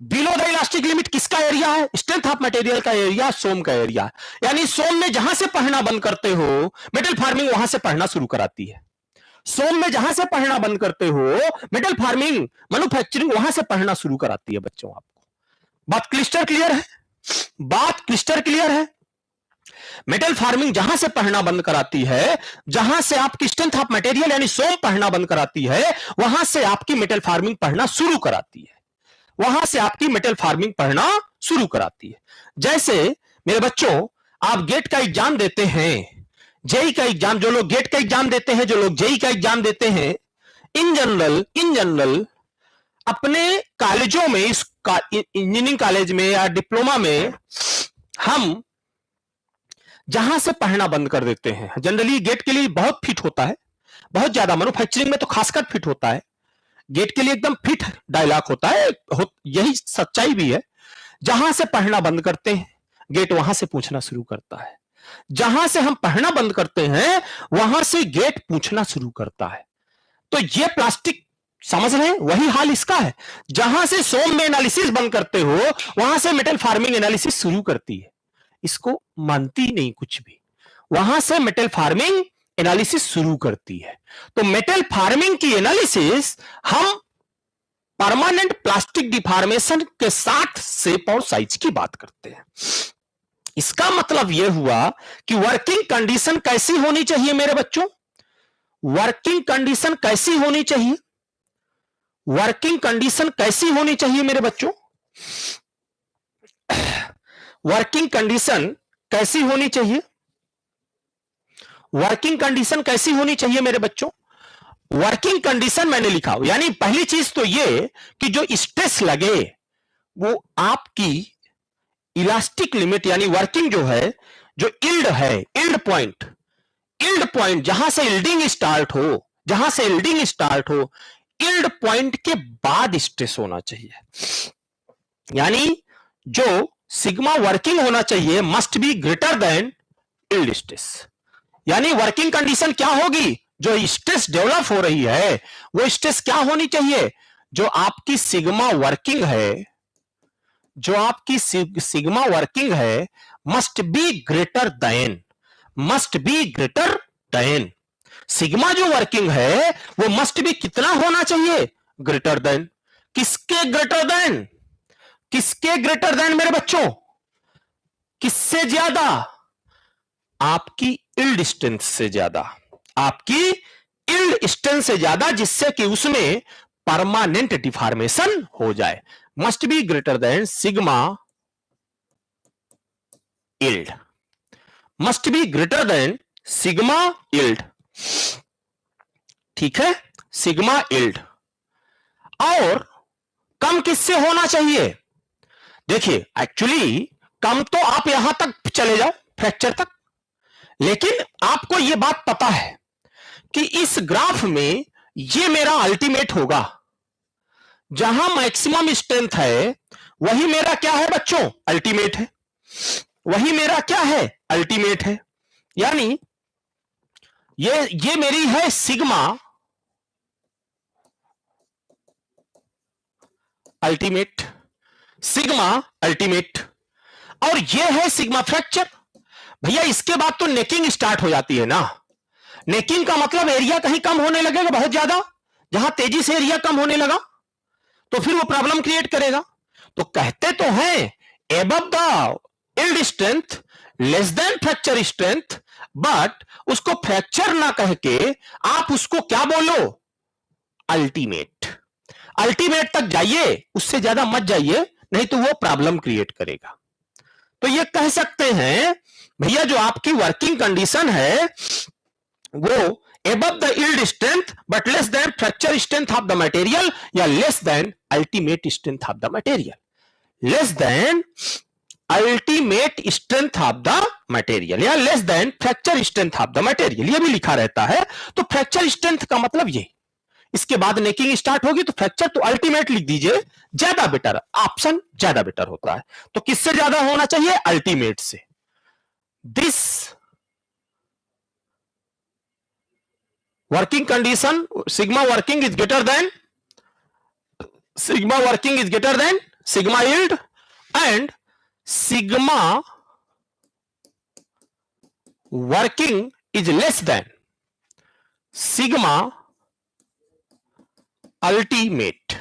बिलो द इलास्टिक लिमिट किसका एरिया है? स्ट्रेंथ ऑफ मटेरियल का एरिया, सोम का एरिया। यानी सोम में जहां से पढ़ना बंद करते हो, मेटल फार्मिंग वहां से पढ़ना शुरू कराती है। सोम में जहां से पढ़ना बंद करते हो, मेटल फार्मिंग मैन्युफैक्चरिंग वहां से पढ़ना शुरू कराती है बच्चों। आपको बात क्लिस्टर क्लियर है? बात क्लिस्टर क्लियर है? मेटल फार्मिंग जहां से पढ़ना बंद कराती है, जहां से आपकी स्ट्रेंथ ऑफ मटेरियल यानी सोम पढ़ना बंद कराती है, वहां से आपकी मेटल फार्मिंग पढ़ना शुरू कराती है। वहां से आपकी मेटल फार्मिंग पढ़ना शुरू कराती है। जैसे मेरे बच्चों, आप गेट का एग्जाम देते हैं, जेई का एग्जाम, जो लोग गेट का एग्जाम देते हैं, जो लोग जेई का एग्जाम देते हैं, इन जनरल अपने कॉलेजों में, इस इंजीनियरिंग कॉलेज में या डिप्लोमा में, हम जहां से पढ़ना बंद कर देते हैं, जनरली गेट के लिए बहुत फिट होता है, बहुत ज्यादा, मैन्युफैक्चरिंग में तो खासकर फिट होता है, गेट के लिए एकदम फिट डायलॉग होता है, यही सच्चाई भी है। जहां से पढ़ना बंद करते हैं, गेट वहां से पूछना शुरू करता है। जहां से हम पढ़ना बंद करते हैं, वहां से गेट पूछना शुरू करता है। तो ये प्लास्टिक समझ रहे हैं, वही हाल इसका है। जहां से सोम में एनालिसिस बंद करते हो, वहां से मेटल फार्मिंग एनालिसिस शुरू करती है। इसको मानती नहीं कुछ भी, वहां से मेटल फार्मिंग एनालिसिस शुरू करती है। तो मेटल फार्मिंग की एनालिसिस हम परमानेंट प्लास्टिक डिफॉर्मेशन के साथ शेप और साइज की बात करते हैं। इसका मतलब यह हुआ कि वर्किंग कंडीशन कैसी होनी चाहिए मेरे बच्चों? वर्किंग कंडीशन कैसी होनी चाहिए? वर्किंग कंडीशन कैसी होनी चाहिए मेरे बच्चों? वर्किंग कंडीशन कैसी होनी चाहिए? वर्किंग कंडीशन कैसी होनी चाहिए मेरे बच्चों? वर्किंग कंडीशन मैंने लिखा, यानी पहली चीज तो यह कि जो स्ट्रेस लगे वो आपकी इलास्टिक लिमिट, यानी वर्किंग जो है, जो इल्ड है, इल्ड पॉइंट जहां से इल्डिंग स्टार्ट हो, जहां से इल्डिंग स्टार्ट हो, इल्ड पॉइंट के बाद स्ट्रेस होना चाहिए। यानी जो सिग्मा वर्किंग होना चाहिए must be greater than yield stress. यानी वर्किंग कंडीशन क्या होगी? जो स्ट्रेस डेवलप हो रही है, वो स्ट्रेस क्या होनी चाहिए? जो आपकी सिग्मा वर्किंग है, जो आपकी सिग्मा वर्किंग है, must be greater than, must be greater than, sigma जो वर्किंग है वो मस्ट बी कितना होना चाहिए? Greater than. किसके ग्रेटर देन? किसके ग्रेटर देन मेरे बच्चों? किससे ज्यादा? आपकी इल्ड स्ट्रेंथ से ज्यादा, आपकी इल्ड स्ट्रेंथ से ज्यादा, जिससे कि उसमें परमानेंट डिफॉर्मेशन हो जाए। Must be greater than sigma yield, must be greater than sigma yield. ठीक है, सिग्मा इल्ड। और कम किससे होना चाहिए? देखिए, एक्चुअली कम तो आप यहां तक चले जाओ, फ्रैक्चर तक, लेकिन आपको यह बात पता है कि इस ग्राफ में यह मेरा अल्टीमेट होगा। जहां मैक्सिमम स्ट्रेंथ है वही मेरा क्या है बच्चों? अल्टीमेट है। वही मेरा क्या है? अल्टीमेट है। यानी ये मेरी है सिग्मा अल्टीमेट, सिग्मा अल्टीमेट, और ये है सिग्मा फ्रैक्चर। भैया इसके बाद तो नेकिंग स्टार्ट हो जाती है ना। नेकिंग का मतलब एरिया कहीं कम होने लगेगा बहुत ज्यादा, जहां तेजी से एरिया कम होने लगा तो फिर वो प्रॉब्लम क्रिएट करेगा। तो कहते तो हैं above the yield strength less than fracture strength, but उसको फ्रैक्चर ना कह के आप उसको क्या बोलो? अल्टीमेट। अल्टीमेट तक जाइए, उससे ज्यादा मत जाइए, नहीं तो वो प्रॉब्लम क्रिएट करेगा। तो ये कह सकते हैं भैया जो आपकी वर्किंग कंडीशन है वो above the yield strength but less than fracture strength of the material, या less than ultimate strength of the material, less than ultimate strength of the material, या less than fracture strength of the material, ये भी लिखा रहता है। तो fracture strength का मतलब ये, इसके बाद नेकिंग स्टार्ट होगी तो फ्रैक्चर, तो अल्टीमेट लिख दीजिए, ज्यादा बेटर ऑप्शन, ज्यादा बेटर होता है। तो किससे ज्यादा होना चाहिए? अल्टीमेट से। This working condition sigma working is greater than, sigma working is greater than sigma yield and sigma working is less than sigma ultimate.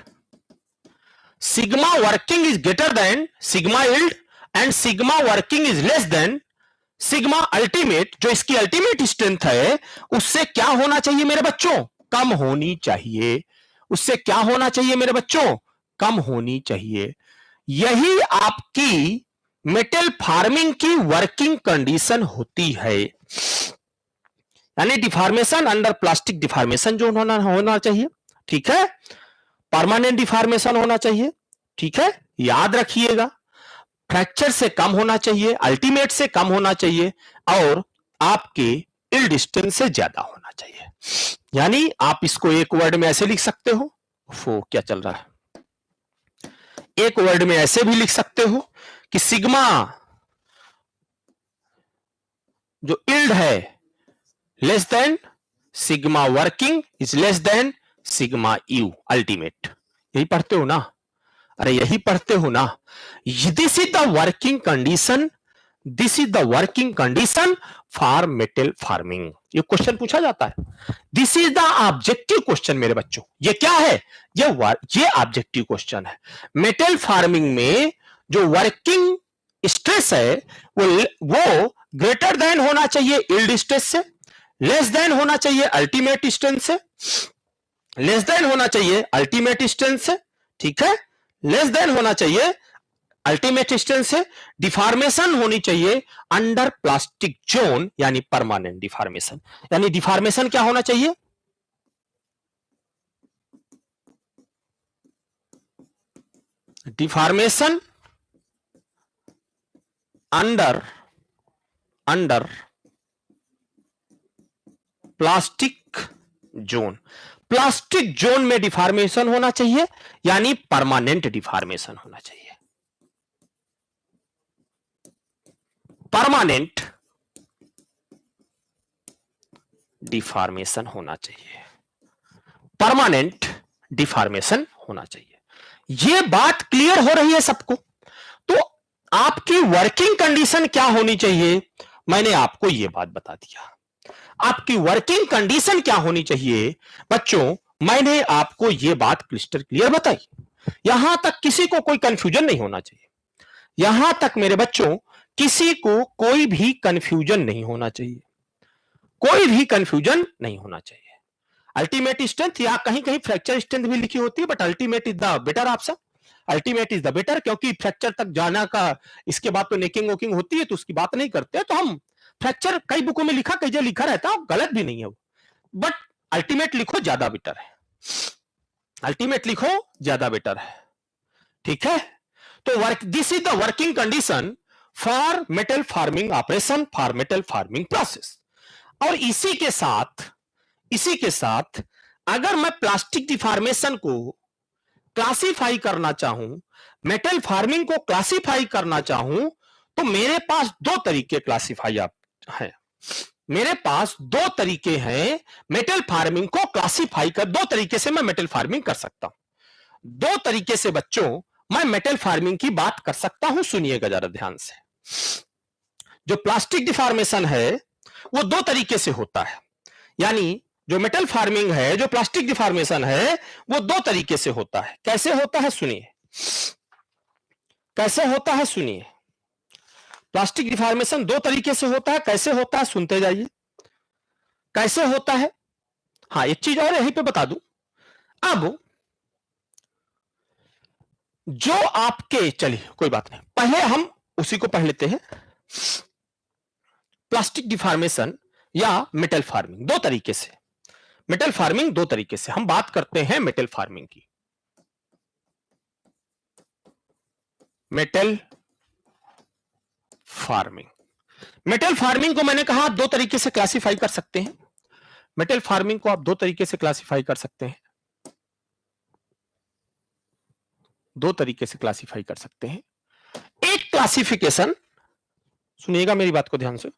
Sigma working is greater than sigma yield and sigma working is less than sigma ultimate, जो इसकी ultimate strength है उससे क्या होना चाहिए मेरे बच्चों? कम होनी चाहिए। उससे क्या होना चाहिए मेरे बच्चों? कम होनी चाहिए। यही आपकी मेटल फार्मिंग की वर्किंग कंडीशन होती है, यानी डिफॉर्मेशन अंडर प्लास्टिक डिफॉर्मेशन जो होना चाहिए, ठीक है, परमानेंट डिफॉर्मेशन होना चाहिए, ठीक है, याद रखिएगा। फ्रैक्चर से कम होना चाहिए, अल्टीमेट से कम होना चाहिए और आपके यील्ड स्ट्रेंथ से ज्यादा होना चाहिए। यानी आप इसको एक वर्ड में ऐसे लिख सकते हो, वो क्या चल रहा है, एक वर्ड में ऐसे भी लिख सकते हो कि सिग्मा जो यील्ड है less than sigma working is less than sigma you ultimate. यही पढ़ते हो ना? अरे यही पढ़ते हो ना? This is the working condition, this is the working condition for metal farming. ये क्वेश्चन पूछा जाता है, this is the objective question मेरे बच्चों। ये क्या है? ये ऑब्जेक्टिव क्वेश्चन है। मेटल फार्मिंग में जो वर्किंग स्ट्रेस है वो ग्रेटर देन होना चाहिए यील्ड स्ट्रेस से, लेस देन होना चाहिए अल्टीमेट स्ट्रेंथ से, लेस देन होना चाहिए अल्टीमेट स्ट्रेंथ से, ठीक है, लेस देन होना चाहिए अल्टीमेट स्ट्रेंथ से, डिफॉर्मेशन होनी चाहिए अंडर प्लास्टिक जोन यानी परमानेंट डिफॉर्मेशन। यानी डिफॉर्मेशन क्या होना चाहिए? Deformation under plastic zone, plastic zone में डिफॉर्मेशन होना चाहिए यानी परमानेंट डिफॉर्मेशन होना चाहिए, परमानेंट डिफॉर्मेशन होना चाहिए, परमानेंट डिफॉर्मेशन होना चाहिए। यह बात क्लियर हो रही है सबको? तो आपकी वर्किंग कंडीशन क्या होनी चाहिए? मैंने आपको यह बात बता दिया। आपकी वर्किंग कंडीशन क्या होनी चाहिए बच्चों? मैंने आपको यह बात क्रिस्टल क्लियर बताई। यहां तक किसी को कोई कंफ्यूजन नहीं होना चाहिए, यहां तक मेरे बच्चों किसी को कोई भी कंफ्यूजन नहीं होना चाहिए, कोई भी कंफ्यूजन नहीं होना चाहिए। अल्टीमेट स्ट्रेंथ या कहीं कहीं फ्रैक्चर स्ट्रेंथ भी लिखी होती है, but ultimate is the better option, ultimate is the better, क्योंकि फ्रैक्चर तक जाना का इसके बाद तो नेकिंग वोकिंग होती है तो उसकी बात नहीं करते। तो हम फ्रैक्चर कई बुकों में लिखा, कई जगह लिखा रहता है, गलत भी नहीं है वो, बट अल्टीमेट लिखो ज्यादा बेटर है, अल्टीमेट लिखो ज्यादा बेटर है, ठीक है। तो work, this is the working condition for metal farming operation, for metal farming process. और इसी के साथ अगर मैं प्लास्टिक डिफॉर्मेशन को क्लासिफाई करना चाहूं, मेटल फार्मिंग को क्लासिफाई करना चाहूं, तो मेरे पास दो तरीके क्लासिफाई हैं, मेरे पास दो तरीके हैं मेटल फार्मिंग को क्लासिफाई कर, दो तरीके से मैं मेटल फार्मिंग कर सकता हूं, दो तरीके से बच्चों मैं मेटल फार्मिंग की बात कर सकता हूं। सुनिएगा जरा ध्यान से। जो प्लास्टिक डिफॉर्मेशन है वो दो तरीके से होता है, यानी जो मेटल फार्मिंग है, जो प्लास्टिक डिफॉर्मेशन है वो दो तरीके से होता है। कैसे होता है सुनिए, कैसे होता है सुनिए। प्लास्टिक डिफॉर्मेशन दो तरीके से होता है, कैसे होता है सुनते जाइए। कैसे होता है, हाँ एक चीज और यहीं पे बता दूं। अब जो आपके, चलिए कोई बात नहीं, पहले हम उसी को पढ़ लेते हैं। प्लास्टिक डिफॉर्मेशन या मेटल फार्मिंग दो तरीके से, मेटल फार्मिंग दो तरीके से हम बात करते हैं मेटल फार्मिंग की। मेटल फार्मिंग, मेटल फार्मिंग को मैंने कहा दो तरीके से क्लासिफाई कर सकते हैं, मेटल फार्मिंग को आप दो तरीके से क्लासिफाई कर सकते हैं, दो तरीके से क्लासिफाई कर सकते हैं। एक क्लासिफिकेशन, सुनिएगा मेरी बात को ध्यान से,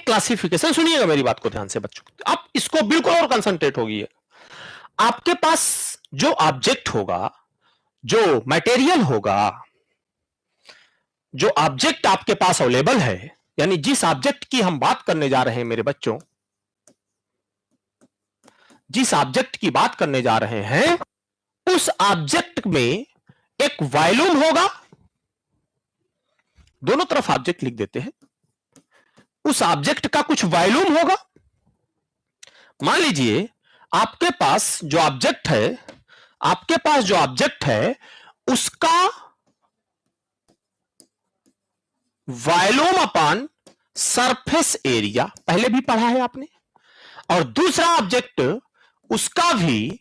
क्लासिफिकेशन, सुनिएगा मेरी बात को ध्यान से बच्चों, आप इसको बिल्कुल और कंसंट्रेट होगी। आपके पास जो ऑब्जेक्ट होगा, जो मटेरियल होगा, जो ऑब्जेक्ट आपके पास अवेलेबल है, यानी जिस ऑब्जेक्ट की हम बात करने जा रहे हैं मेरे बच्चों, जिस ऑब्जेक्ट की बात करने जा रहे हैं, उस ऑब्जेक्ट में एक वॉल्यूम होगा, दोनों तरफ ऑब्जेक्ट लिख देते हैं, उस ऑब्जेक्ट का कुछ वॉल्यूम होगा। मान लीजिए आपके पास जो ऑब्जेक्ट है, आपके पास जो ऑब्जेक्ट है उसका वॉल्यूम अपॉन सरफेस एरिया पहले भी पढ़ा है आपने, और दूसरा ऑब्जेक्ट उसका भी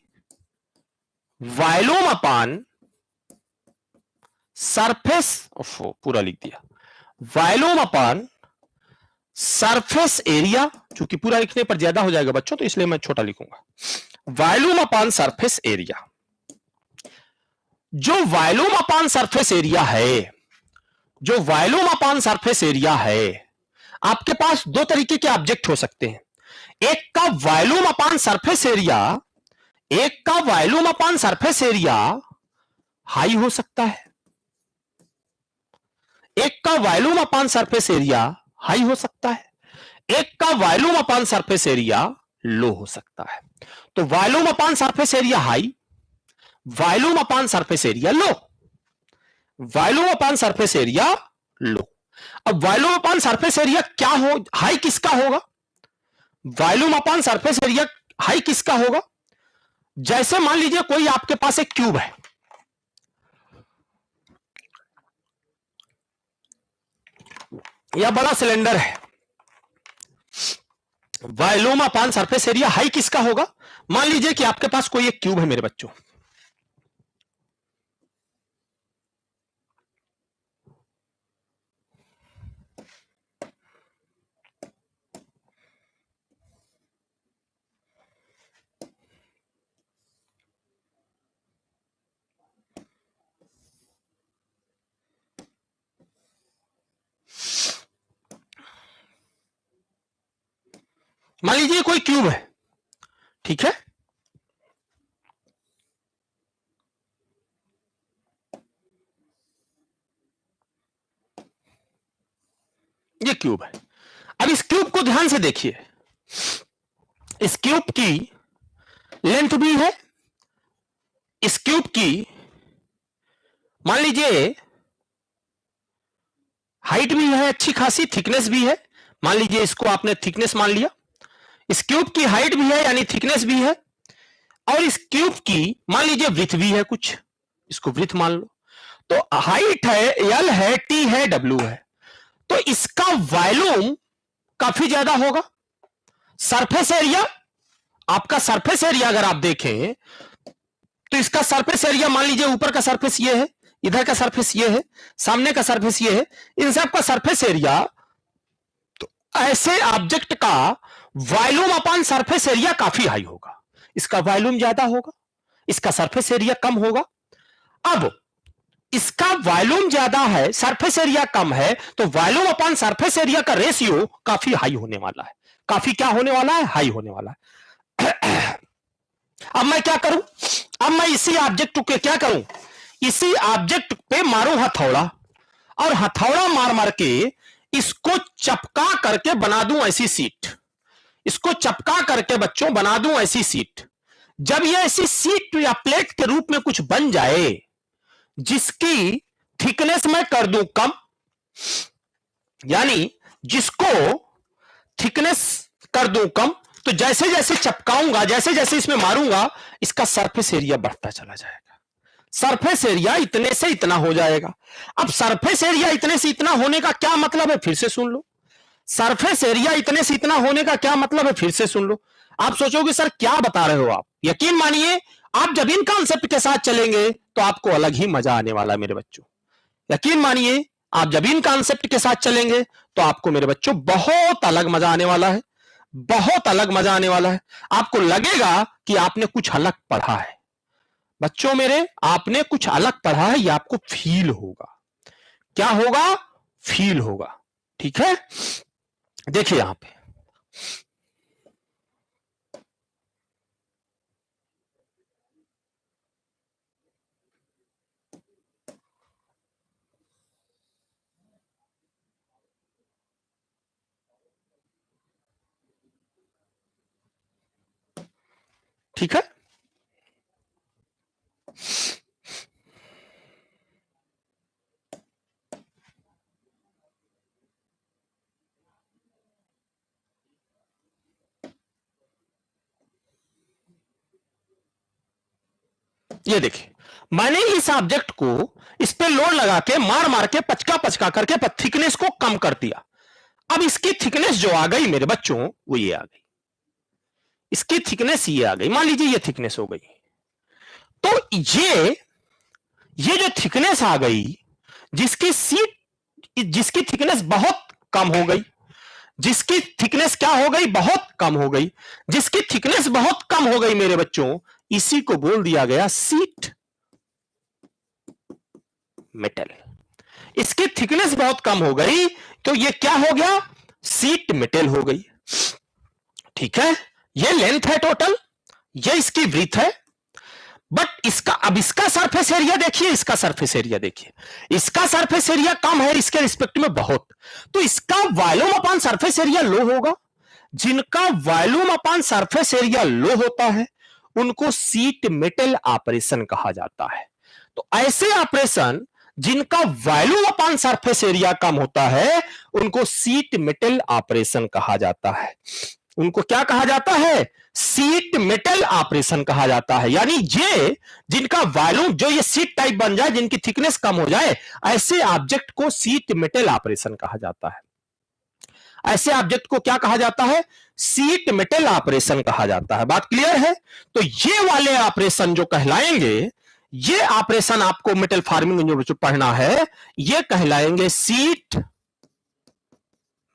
वॉल्यूम अपॉन सरफेस, पूरा लिख दिया, वॉल्यूम अपॉन सरफेस एरिया, चूंकि पूरा लिखने पर ज्यादा हो जाएगा बच्चों तो इसलिए मैं छोटा लिखूंगा, वॉल्यूम अपॉन सरफेस एरिया। जो वॉल्यूम अपॉन सरफेस एरिया है, जो वॉल्यूम अपॉन सरफेस एरिया है, आपके पास दो तरीके के ऑब्जेक्ट हो सकते हैं। एक का वॉल्यूम अपॉन सरफेस एरिया, एक का volume upon surface area high हो सकता है, एक का volume upon surface area high हो सकता है, एक का volume upon surface area low हो सकता है। तो volume upon surface area high, volume upon surface area low, volume upon surface area low. अब वॉल्यूम अपॉन सरफेस एरिया क्या हो, हाई किसका होगा? Volume upon surface area high किसका होगा? जैसे मान लीजिए कोई आपके पास एक क्यूब है, या बड़ा सिलेंडर है, volume upon surface area high किसका होगा? मान लीजिए कि आपके पास कोई एक क्यूब है मेरे बच्चों, मान लीजिए कोई क्यूब है, ठीक है, ये क्यूब है। अब इस क्यूब को ध्यान से देखिए, इस क्यूब की लेंथ भी है, इस क्यूब की मान लीजिए हाइट भी है अच्छी खासी, थिकनेस भी है, मान लीजिए इसको आपने थिकनेस मान लिया, इस क्यूब की हाइट भी है यानी थिकनेस भी है, और इस क्यूब की मान लीजिए विड्थ भी है कुछ, इसको विड्थ मान लो। तो हाइट है, एल है, टी है, डब्ल्यू है, तो इसका वॉल्यूम काफी ज्यादा होगा। सरफेस एरिया, आपका सरफेस एरिया अगर आप देखें तो इसका सरफेस एरिया मान लीजिए ऊपर का सरफेस ये है, इधर का सरफेस ये है, सामने का सरफेस ये है, इन सब का सरफेस एरिया, तो ऐसे ऑब्जेक्ट का वॉल्यूम अपॉन सरफेस एरिया काफी हाई होगा, इसका वॉल्यूम ज्यादा होगा, इसका सरफेस एरिया कम होगा। अब इसका वॉल्यूम ज्यादा है, सरफेस एरिया कम है, तो वॉल्यूम अपॉन सरफेस एरिया का रेशियो काफी हाई होने वाला है, काफी क्या होने वाला है? हाई होने वाला है। अब मैं क्या करूं? अब मैं इसी ऑब्जेक्ट के क्या करूं? इसी ऑब्जेक्ट पे मारूं हथौड़ा, और हथौड़ा मार मार के इसको चपका करके बना दूं ऐसी सीट, इसको चपका करके बच्चों बना दूं ऐसी सीट। जब ये ऐसी सीट या प्लेट के रूप में कुछ बन जाए जिसकी थिकनेस मैं कर दूं कम, यानी जिसको थिकनेस कर दूं कम, तो जैसे जैसे चपकाऊंगा, जैसे जैसे इसमें मारूंगा, इसका सरफेस एरिया बढ़ता चला जाएगा, सरफेस एरिया इतने से इतना हो जाएगा। अब सरफेस एरिया इतने से इतना होने का क्या मतलब है? फिर से सुन लो, सरफेस एरिया इतने से इतना होने का क्या मतलब है? फिर से सुन लो। आप सोचोगे सर क्या बता रहे हो आप? यकीन मानिए, आप जब इन कॉन्सेप्ट के साथ चलेंगे तो आपको अलग ही मजा आने वाला है मेरे बच्चों। यकीन मानिए, आप जब इन कॉन्सेप्ट के साथ चलेंगे तो आपको मेरे बच्चों बहुत अलग मजा आने वाला है, बहुत अलग मजा आने वाला है। आपको लगेगा कि आपने कुछ अलग पढ़ा है बच्चों मेरे, आपने कुछ अलग पढ़ा है, ये आपको फील होगा। क्या होगा? फील होगा। ठीक है, देखिए यहां पे ठीक है। ये देखिए, मैंने इस ऑब्जेक्ट को इस पे लोड लगा के मार मार के पचका पचका करके थिकनेस को कम कर दिया। अब इसकी थिकनेस जो आ गई मेरे बच्चों, वो ये आ गई। इसकी थिकनेस ये आ गई, मान लीजिए ये थिकनेस हो गई। तो ये जो थिकनेस आ गई, जिसकी थिकनेस बहुत कम हो गई, जिसकी थिकनेस क्या हो गई, बहुत कम हो गई, जिसकी थिकनेस बहुत कम हो गई मेरे बच्चों, इसी को बोल दिया गया सीट मेटल। इसकी थिकनेस बहुत कम हो गई तो ये क्या हो गया, सीट मेटल हो गई। ठीक है, ये लेंथ है टोटल, ये इसकी ब्रीथ है। बट अब इसका सरफेस एरिया देखिए, इसका सरफेस एरिया देखिए, इसका सरफेस एरिया कम है इसके रिस्पेक्ट में बहुत, तो इसका वॉल्यूम अपॉन सरफेस एरिया लो होगा। जिनका वॉल्यूम अपॉन सरफेस एरिया लो होता है उनको सीट मेटल ऑपरेशन कहा जाता है। तो ऐसे ऑपरेशन जिनका वॉल्यूम अपॉन सरफेस एरिया कम होता है उनको सीट मेटल ऑपरेशन कहा जाता है। उनको क्या कहा जाता है, सीट मेटल ऑपरेशन कहा जाता है। यानी ये जिनका वॉल्यूम, जो ये सीट टाइप बन जाए, जिनकी थिकनेस कम हो जाए, ऐसे ऑब्जेक्ट को सीट मेटल ऑपरेशन कहा जाता है। ऐसे ऑब्जेक्ट को क्या कहा जाता है, सीट मेटल ऑपरेशन कहा जाता है। बात क्लियर है। तो ये वाले ऑपरेशन जो कहलाएंगे, ये ऑपरेशन आपको मेटल फार्मिंग जो पढ़ना है, ये कहलाएंगे सीट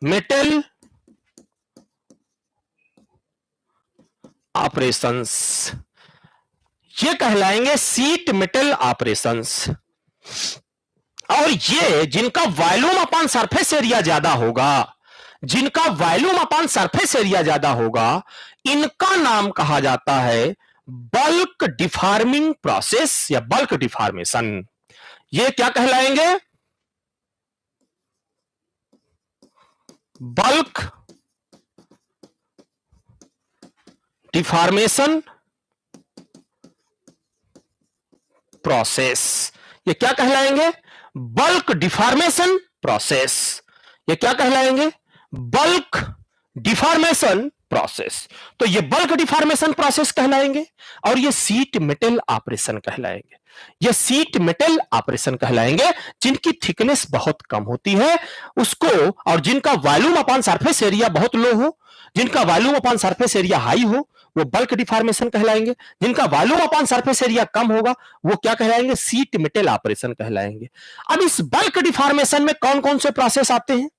मेटल ऑपरेशंस। ये कहलाएंगे सीट मेटल ऑपरेशंस। और ये जिनका वॉल्यूम अपॉन सरफेस एरिया ज्यादा होगा, जिनका वॉल्यूम अपॉन सरफेस एरिया ज्यादा होगा, इनका नाम कहा जाता है बल्क डिफॉर्मिंग प्रोसेस या बल्क डिफॉर्मेशन। ये क्या कहलाएंगे, बल्क डिफॉर्मेशन प्रोसेस। ये क्या कहलाएंगे, बल्क डिफॉर्मेशन प्रोसेस। ये क्या कहलाएंगे, बल्क डिफॉर्मेशन प्रोसेस। तो ये बल्क डिफॉर्मेशन प्रोसेस कहलाएंगे और ये सीट मेटल ऑपरेशन कहलाएंगे। ये सीट मेटल ऑपरेशन कहलाएंगे जिनकी थिकनेस बहुत कम होती है उसको, और जिनका वॉल्यूम अपॉन सरफेस एरिया बहुत लो हो। जिनका volume upon surface area high हो वो बल्क डिफॉर्मेशन कहलाएंगे। जिनका वॉल्यूम अपॉन सरफेस एरिया कम होगा वो क्या कहलाएंगे, सीट मेटल ऑपरेशन कहलाएंगे। अब इस बल्क डिफॉर्मेशन में कौन कौन से प्रोसेस आते हैं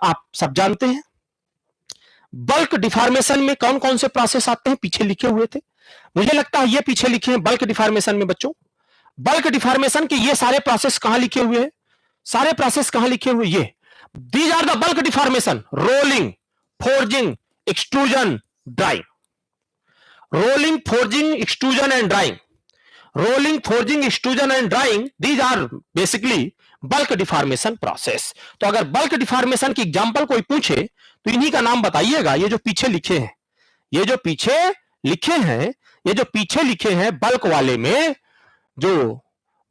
आप सब जानते हैं। बल्क डिफॉर्मेशन में कौन कौन से प्रोसेस आते हैं, पीछे लिखे हुए थे, मुझे लगता है ये पीछे लिखे हैं बल्क डिफॉर्मेशन में बच्चों। बल्क डिफॉर्मेशन के ये सारे प्रोसेस कहां लिखे हुए हैं, सारे प्रोसेस कहां लिखे हुए, ये these are the bulk deformation, rolling, forging, extrusion, drawing. Rolling, forging, extrusion and drawing. Rolling, forging, extrusion and drawing, these are basically bulk deformation process. तो अगर बल्क डिफॉर्मेशन की एग्जांपल कोई पूछे तो इन्हीं का नाम बताइएगा। ये जो पीछे लिखे हैं, ये जो पीछे लिखे हैं, ये जो पीछे लिखे हैं बल्क वाले में, जो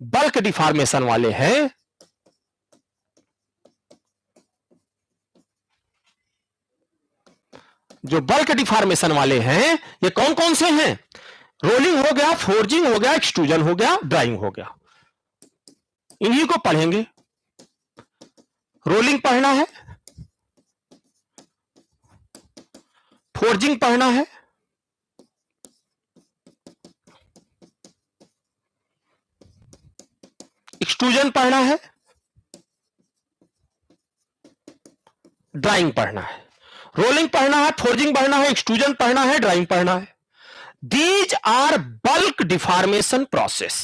बल्क डिफॉर्मेशन वाले हैं, जो बल्क डिफॉर्मेशन वाले हैं, ये कौन कौन से हैं, रोलिंग हो गया, फोर्जिंग हो गया, एक्सट्रूजन हो गया, ड्राइंग हो गया। इन्हीं को पढ़ेंगे। रोलिंग पढ़ना है, फोर्जिंग पढ़ना है, एक्सट्रूजन पढ़ना है, ड्राइंग पढ़ना है। रोलिंग पढ़ना है, फोर्जिंग पढ़ना है, एक्सट्रूजन पढ़ना है, ड्राइंग पढ़ना है। These are bulk deformation process.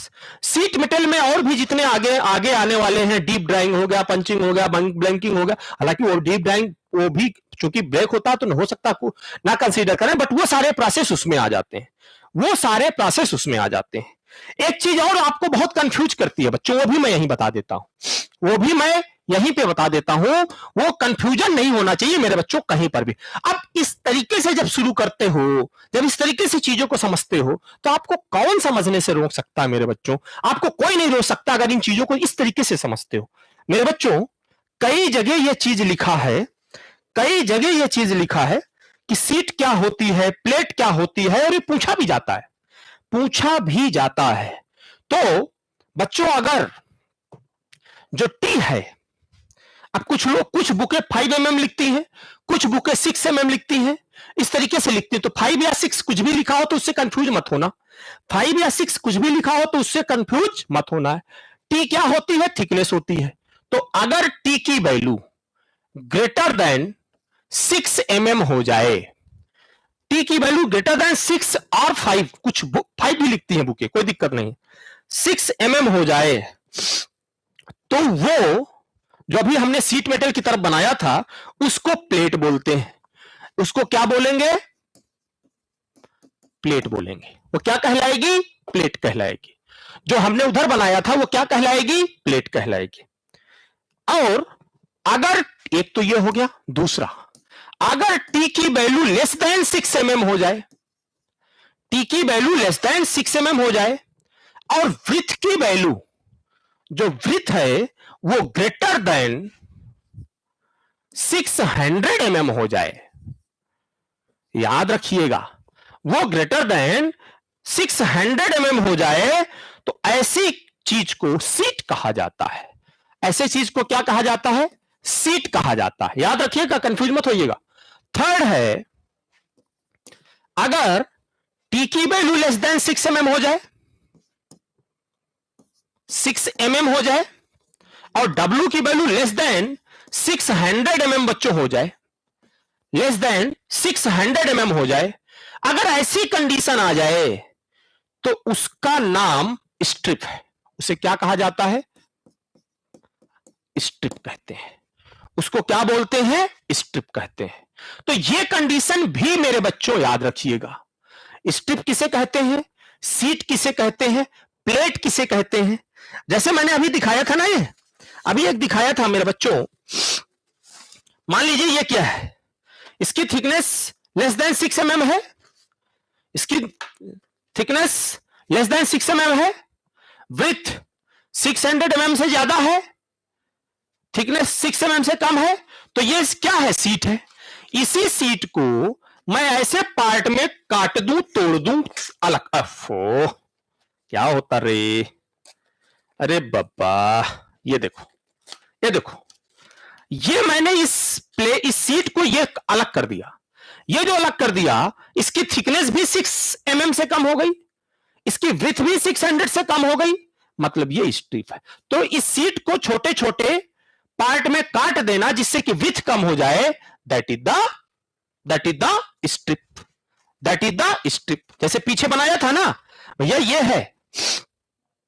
Sheet metal में और भी जितने आगे आगे आने वाले हैं, डीप ड्राइंग हो गया, पंचिंग हो गया, ब्लैंकिंग हो गया, हालांकि वो डीप ड्राइंग वो भी चूंकि ब्रेक होता है तो हो सकता है ना कंसीडर करें, बट वो सारे प्रोसेस उसमें आ जाते हैं, वो सारे प्रोसेस उसमें आ जाते हैं। एक चीज और आपको बहुत कंफ्यूज करती है बच्चों, वो भी मैं यहीं बता देता हूं, वो भी मैं यहीं पे बता देता हूं, वो कंफ्यूजन नहीं होना चाहिए मेरे बच्चों कहीं पर भी। अब इस तरीके से जब शुरू करते हो, जब इस तरीके से चीजों को समझते हो, तो आपको कौन समझने से रोक सकता है मेरे बच्चों? आपको कोई नहीं रोक सकता अगर इन चीजों को इस तरीके से समझते हो मेरे बच्चों। कई जगह यह चीज लिखा है, कई जगह यह चीज लिखा है कि सीट क्या होती है, प्लेट क्या होती है, और ये पूछा भी जाता है, पूछा भी जाता है। तो बच्चों अगर जो टी है, अब कुछ लोग कुछ बुकें 5 mm लिखती हैं, कुछ बुकें 6 mm लिखती हैं, इस तरीके से लिखती हैं। तो 5 या 6 कुछ भी लिखा हो तो उससे कंफ्यूज मत होना, 5 या 6 कुछ भी लिखा हो तो उससे कंफ्यूज मत होना है। टी क्या होती है? थिकनेस होती है। तो अगर टी की वैल्यू ग्रेटर देन 6 mm हो जाए, टी की वैल्यू ग्रेटर देन 6 और 5, कुछ 5 भी लिखती हैं बुकें, कोई दिक्कत नहीं, 6 mm हो जाए, तो वो जो अभी हमने सीट मेटल की तरफ बनाया था उसको प्लेट बोलते हैं। उसको क्या बोलेंगे? प्लेट बोलेंगे। वो क्या कहलाएगी? प्लेट कहलाएगी। जो हमने उधर बनाया था वो क्या कहलाएगी? प्लेट कहलाएगी। और अगर एक तो ये हो गया, दूसरा अगर टी की वैल्यू लेस देन 6 mm हो जाए, टी की वैल्यू लेस देन 6 mm हो जाए, और विड्थ की वैल्यू, जो विड्थ है वो ग्रेटर देन 600 mm हो जाए, याद रखिएगा, वो ग्रेटर देन 600 mm हो जाए, तो ऐसी चीज को सीट कहा जाता है। ऐसे चीज को क्या कहा जाता है? सीट कहा जाता है। याद रखिएगा, कंफ्यूज मत होइएगा। थर्ड है, अगर टी की वैल्यू लेस देन 6 mm हो जाए, 6 mm हो जाए, और W की वैल्यू लेस देन 600 mm बच्चों हो जाए, लेस देन 600 mm हो जाए, अगर ऐसी कंडीशन आ जाए तो उसका नाम स्ट्रिप है। उसे क्या कहा जाता है? स्ट्रिप कहते हैं। उसको क्या बोलते हैं? स्ट्रिप कहते हैं। तो ये कंडीशन भी मेरे बच्चों याद रखिएगा। स्ट्रिप किसे कहते हैं, सीट किसे कहते हैं, प्लेट किसे कहते हैं। जैसे मैंने अभी दिखाया था ना, ये अभी एक दिखाया था मेरे बच्चों, मान लीजिए ये क्या है, इसकी थिकनेस लेस देन 6 mm है, इसकी थिकनेस लेस देन 6 mm है, विड्थ 600 mm से ज्यादा है, थिकनेस 6 mm से कम है, तो ये क्या है? सीट है। इसी सीट को मैं ऐसे पार्ट में काट दूं, तोड़ दूं, अलग, अफो क्या होता रे, अरे बाबा, ये देखो, ये देखो, ये मैंने इस सीट को ये अलग कर दिया। ये जो अलग कर दिया, इसकी थिकनेस भी 6 mm से कम हो गई, इसकी विड्थ भी 600 से कम हो गई, मतलब ये स्ट्रिप है। तो इस सीट को छोटे छोटे पार्ट में काट देना जिससे कि विड्थ कम हो जाए, that is the strip, that is the strip. जैसे पीछे बनाया था ना भैया, ये है,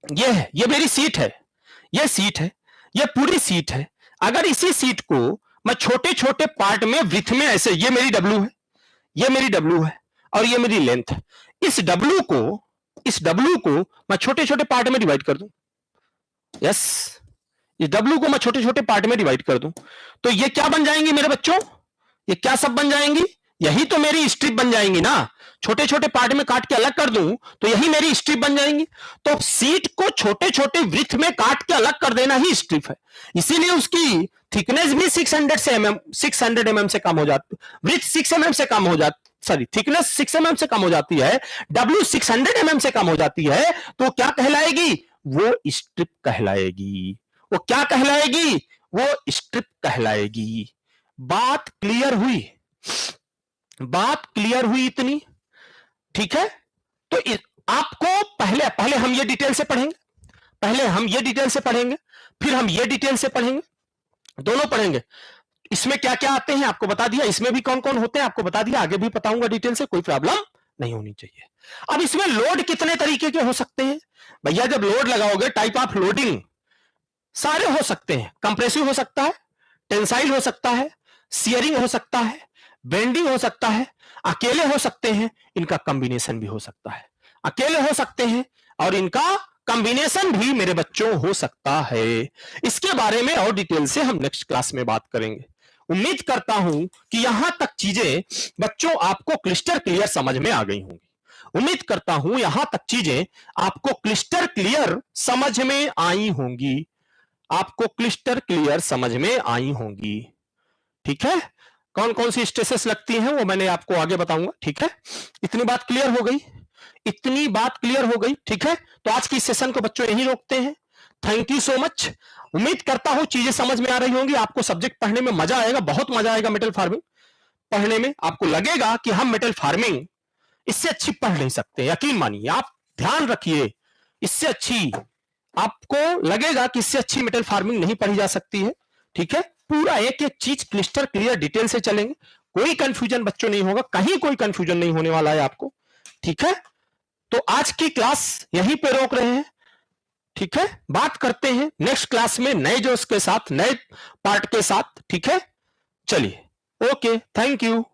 ये है, ये मेरी सीट है, ये सीट है, ये पूरी सीट है। अगर इसी सीट को मैं छोटे छोटे पार्ट में विड्थ में ऐसे, ये मेरी डब्ल्यू है, ये मेरी डब्ल्यू है, और ये मेरी लेंथ है, इस डब्ल्यू को मैं छोटे छोटे पार्ट में डिवाइड कर दूं, यस, इस डब्ल्यू को मैं छोटे छोटे पार्ट में डिवाइड कर दूं, तो ये क्या बन जाएंगी मेरे बच्चों? ये क्या सब बन जाएंगी? यही तो मेरी स्ट्रिप बन जाएंगी ना। छोटे छोटे पार्ट में काट के अलग कर दूं तो यही मेरी स्ट्रिप बन जाएंगी। तो सीट को छोटे छोटे वृत्त में काट के अलग कर देना ही स्ट्रिप है। इसीलिए उसकी थिकनेस भी 600 mm से कम हो जाती, वृत्त 6 mm से कम हो जाती, सॉरी थिकनेस 6 mm से कम हो जाती है, W 600 mm से कम हो जाती है, तो क्या कहलाएगी? वो स्ट्रिप कहलाएगी। वो क्या कहलाएगी? वो स्ट्रिप कहलाएगी। बात क्लियर हुई? बात क्लियर हुई इतनी? ठीक है। तो आपको पहले हम ये डिटेल से पढ़ेंगे, पहले हम ये डिटेल से पढ़ेंगे, फिर हम ये डिटेल से पढ़ेंगे, दोनों पढ़ेंगे। इसमें क्या क्या आते हैं आपको बता दिया, इसमें भी कौन कौन होते हैं आपको बता दिया, आगे भी बताऊंगा डिटेल से, कोई प्रॉब्लम नहीं होनी चाहिए। अब इसमें लोड कितने तरीके के हो सकते हैं भैया? जब लोड लगाओगे, टाइप ऑफ लोडिंग सारे हो सकते हैं। कंप्रेसिव हो सकता है, टेंसाइल हो सकता है, शेयरिंग हो सकता है, बेंडिंग हो सकता है, अकेले हो सकते हैं, इनका कॉम्बिनेशन भी हो सकता है। अकेले हो सकते हैं और इनका कॉम्बिनेशन भी मेरे बच्चों हो सकता है। इसके बारे में और डिटेल से हम नेक्स्ट क्लास में बात करेंगे। उम्मीद करता हूं कि यहां तक चीजें बच्चों आपको क्लिस्टर क्लियर समझ में आ गई होंगी। उम्मीद करता हूं यहां तक चीजें आपको क्लिस्टर क्लियर समझ में आई होंगी। आपको क्लिस्टर क्लियर समझ में आई होंगी। ठीक है, कौन कौन सी स्ट्रेसेस लगती हैं वो मैंने आपको आगे बताऊंगा। ठीक है, इतनी बात क्लियर हो गई, इतनी बात क्लियर हो गई। ठीक है, तो आज की सेशन को बच्चों यही रोकते हैं। Thank you so much. उम्मीद करता हूं चीजें समझ में आ रही होंगी, आपको सब्जेक्ट पढ़ने में मजा आएगा, बहुत मजा आएगा। मेटल फार्मिंग पढ़ने में आपको लगेगा कि हम मेटल फार्मिंग इससे अच्छी पढ़ नहीं सकते। यकीन मानिए, आप ध्यान रखिए, इससे अच्छी आपको लगेगा कि इससे अच्छी मेटल फार्मिंग नहीं पढ़ी जा सकती है। ठीक है, पूरा एक एक चीज क्लिस्टर क्लियर डिटेल से चलेंगे, कोई कंफ्यूजन बच्चों नहीं होगा, कहीं कोई कंफ्यूजन नहीं होने वाला है आपको। ठीक है, तो आज की क्लास यहीं पे रोक रहे हैं। ठीक है, बात करते हैं नेक्स्ट क्लास में नए जोश के साथ, नए पार्ट के साथ। ठीक है, चलिए, ओके, थैंक यू।